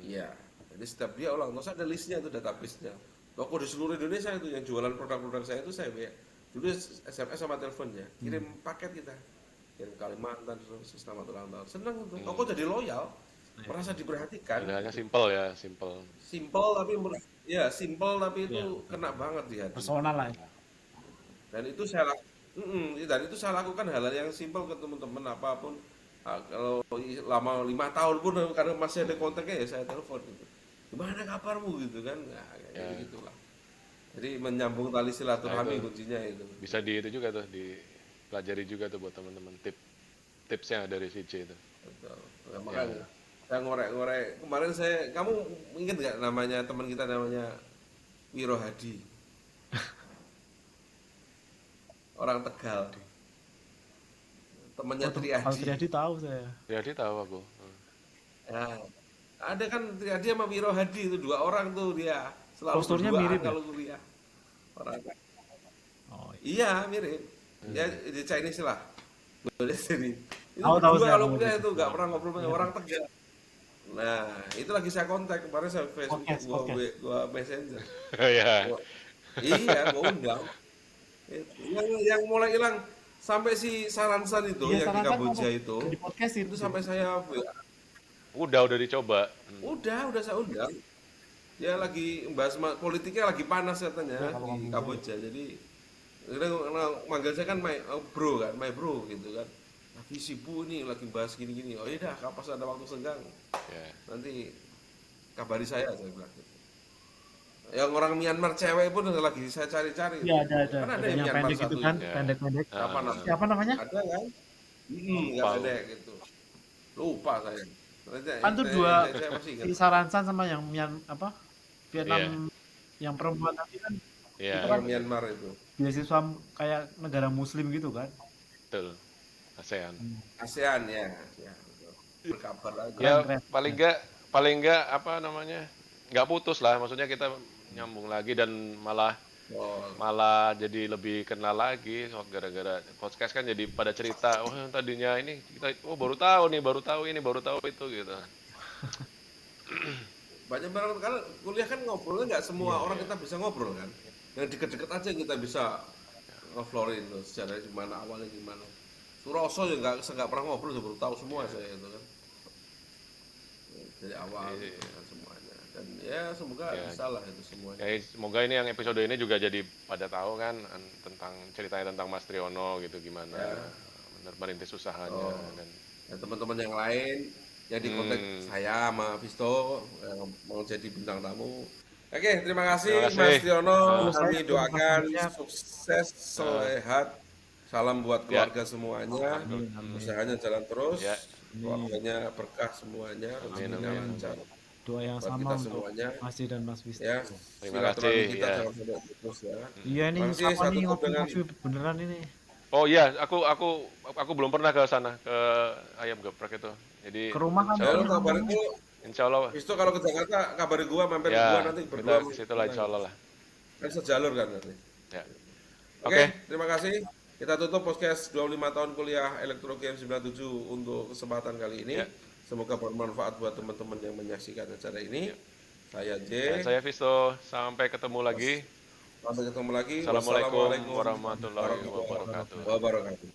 Iya. Jadi setiap dia ulang tahun, saya ada listnya itu, database-nya. Toko di seluruh Indonesia itu yang jualan produk-produk saya itu saya dulu SMS sama teleponnya, kirim paket kita, kirim Kalimantan, selamat ulang tahun. Seneng itu. Toko jadi loyal, merasa diperhatikan. Pilihannya simple ya, simple. Simple tapi itu kena banget di hati. Personal lah ya. Dan itu saya lakukan hal-hal yang simple ke teman-teman apapun. Kalau lama 5 tahun pun karena masih ada kontaknya ya saya telepon gitu. Gimana kabarmu gitu kan? Nah, kayak gitulah. Jadi menyambung tali silaturahmi kuncinya itu. Bisa di itu juga tuh, dipelajari juga tuh buat teman-teman tipsnya dari si C itu. Betul. Nah, makanya saya ngorek-ngorek. Kemarin kamu ingat nggak namanya teman kita namanya Wiro Hadi? Orang Tegal. Temannya Kalau Triadi. Triadi tahu saya. Triadi tahu aku. Nah, ada kan Triadi sama Wiro Hadi itu 2 orang tuh dia selalu Posturnya berduaan mirip ya? kalau kuliah. Orang Oh, iya mirip. Ya di Chinese lah. Boleh sini. Itu Tahu berdua saya, kalau tahu kuliah itu. itu nggak pernah ngobrol sama orang Tegal. Nah, itu lagi saya kontak kemarin saya Facebook Podcast. gua Messenger. Ya. Iya, gua undang. Yang mulai hilang sampai si Saransan itu Iya, yang di Saransan Kamboja ngomong itu di podcast itu. sampai saya Udah dicoba. udah saya undang. Dia lagi bahas politiknya lagi panas katanya di Kamboja. Jadi manggil saya kan bro kan, my bro gitu kan. Lagi sibuk nih, lagi bahas gini-gini. Oh iya dah, kapan ada waktu senggang, nanti kabari saya bilang gitu. Yang orang Myanmar cewek pun lagi saya cari-cari. Iya, ada. Kan ada Yang yang Myanmar pendek gitu satu kan, itu. pendek-pendek. Siapa namanya? Ada kan? Nggak pendek gitu. Lupa saya. Kan tuh dua, Saya masih ingat. si Saransan sama yang Vietnam yang perempuan tadi kan Iya, Orang Myanmar itu. beasiswa kayak negara muslim gitu kan. betul. ASEAN. ASEAN ya. Betul. Berkabar lagi. Ya Keren. paling enggak apa namanya? Nggak putus lah, maksudnya kita nyambung lagi dan malah jadi lebih kenal lagi gara-gara podcast kan, jadi pada cerita tadinya ini kita baru tahu ini baru tahu itu gitu. Banyak barang karena kuliah kan ngobrolnya nggak semua orang kita bisa ngobrol kan. Yang deket-deket aja kita bisa ngeflorin loh sejarahnya gimana, awalnya gimana. Suroso ya nggak pernah ngobrol, baru tahu semua saya itu kan. Dari awal kan semuanya. Dan ya semoga bisa lah itu semuanya. Ya, semoga ini yang episode ini juga jadi pada tahu kan tentang ceritanya tentang Mas Triono gitu, gimana merintis usahanya dan teman-teman yang lain yang di kontak saya sama Visto mau jadi bintang tamu. Oke, terima kasih Mas Triono. Kami doakan sukses, sehat. Salam buat keluarga semuanya. Usahanya jalan terus. Keluarganya berkah semuanya, rezekinya lancar. Doa yang Buat sama kita untuk semuanya. Mas D dan Mas Visto. Ya, Terima silaturahmi kasih, kita ya. jangan sampai putus ya. Iya ini Masih apa satu nih dengan ngopi beneran ini. Oh iya, aku belum pernah ke sana, ke Ayam Geprek itu. Jadi Ke rumah kan? ya, lu kabarin dulu. Insya Allah. Visto kalau ke Jakarta kabarin gua, mampir Ya, gua nanti berdua. kita ke situ lah insya Allah lah. Kan sejalur kan nanti. Ya. Oke, terima kasih. Kita tutup podcast 25 tahun kuliah Elektrogame 97 untuk kesempatan kali ini. Ya. Semoga bermanfaat buat teman-teman yang menyaksikan acara ini. Saya J. Dan saya Visto, sampai ketemu lagi. Sampai ketemu lagi. Assalamualaikum warahmatullahi wabarakatuh. wabarakatuh.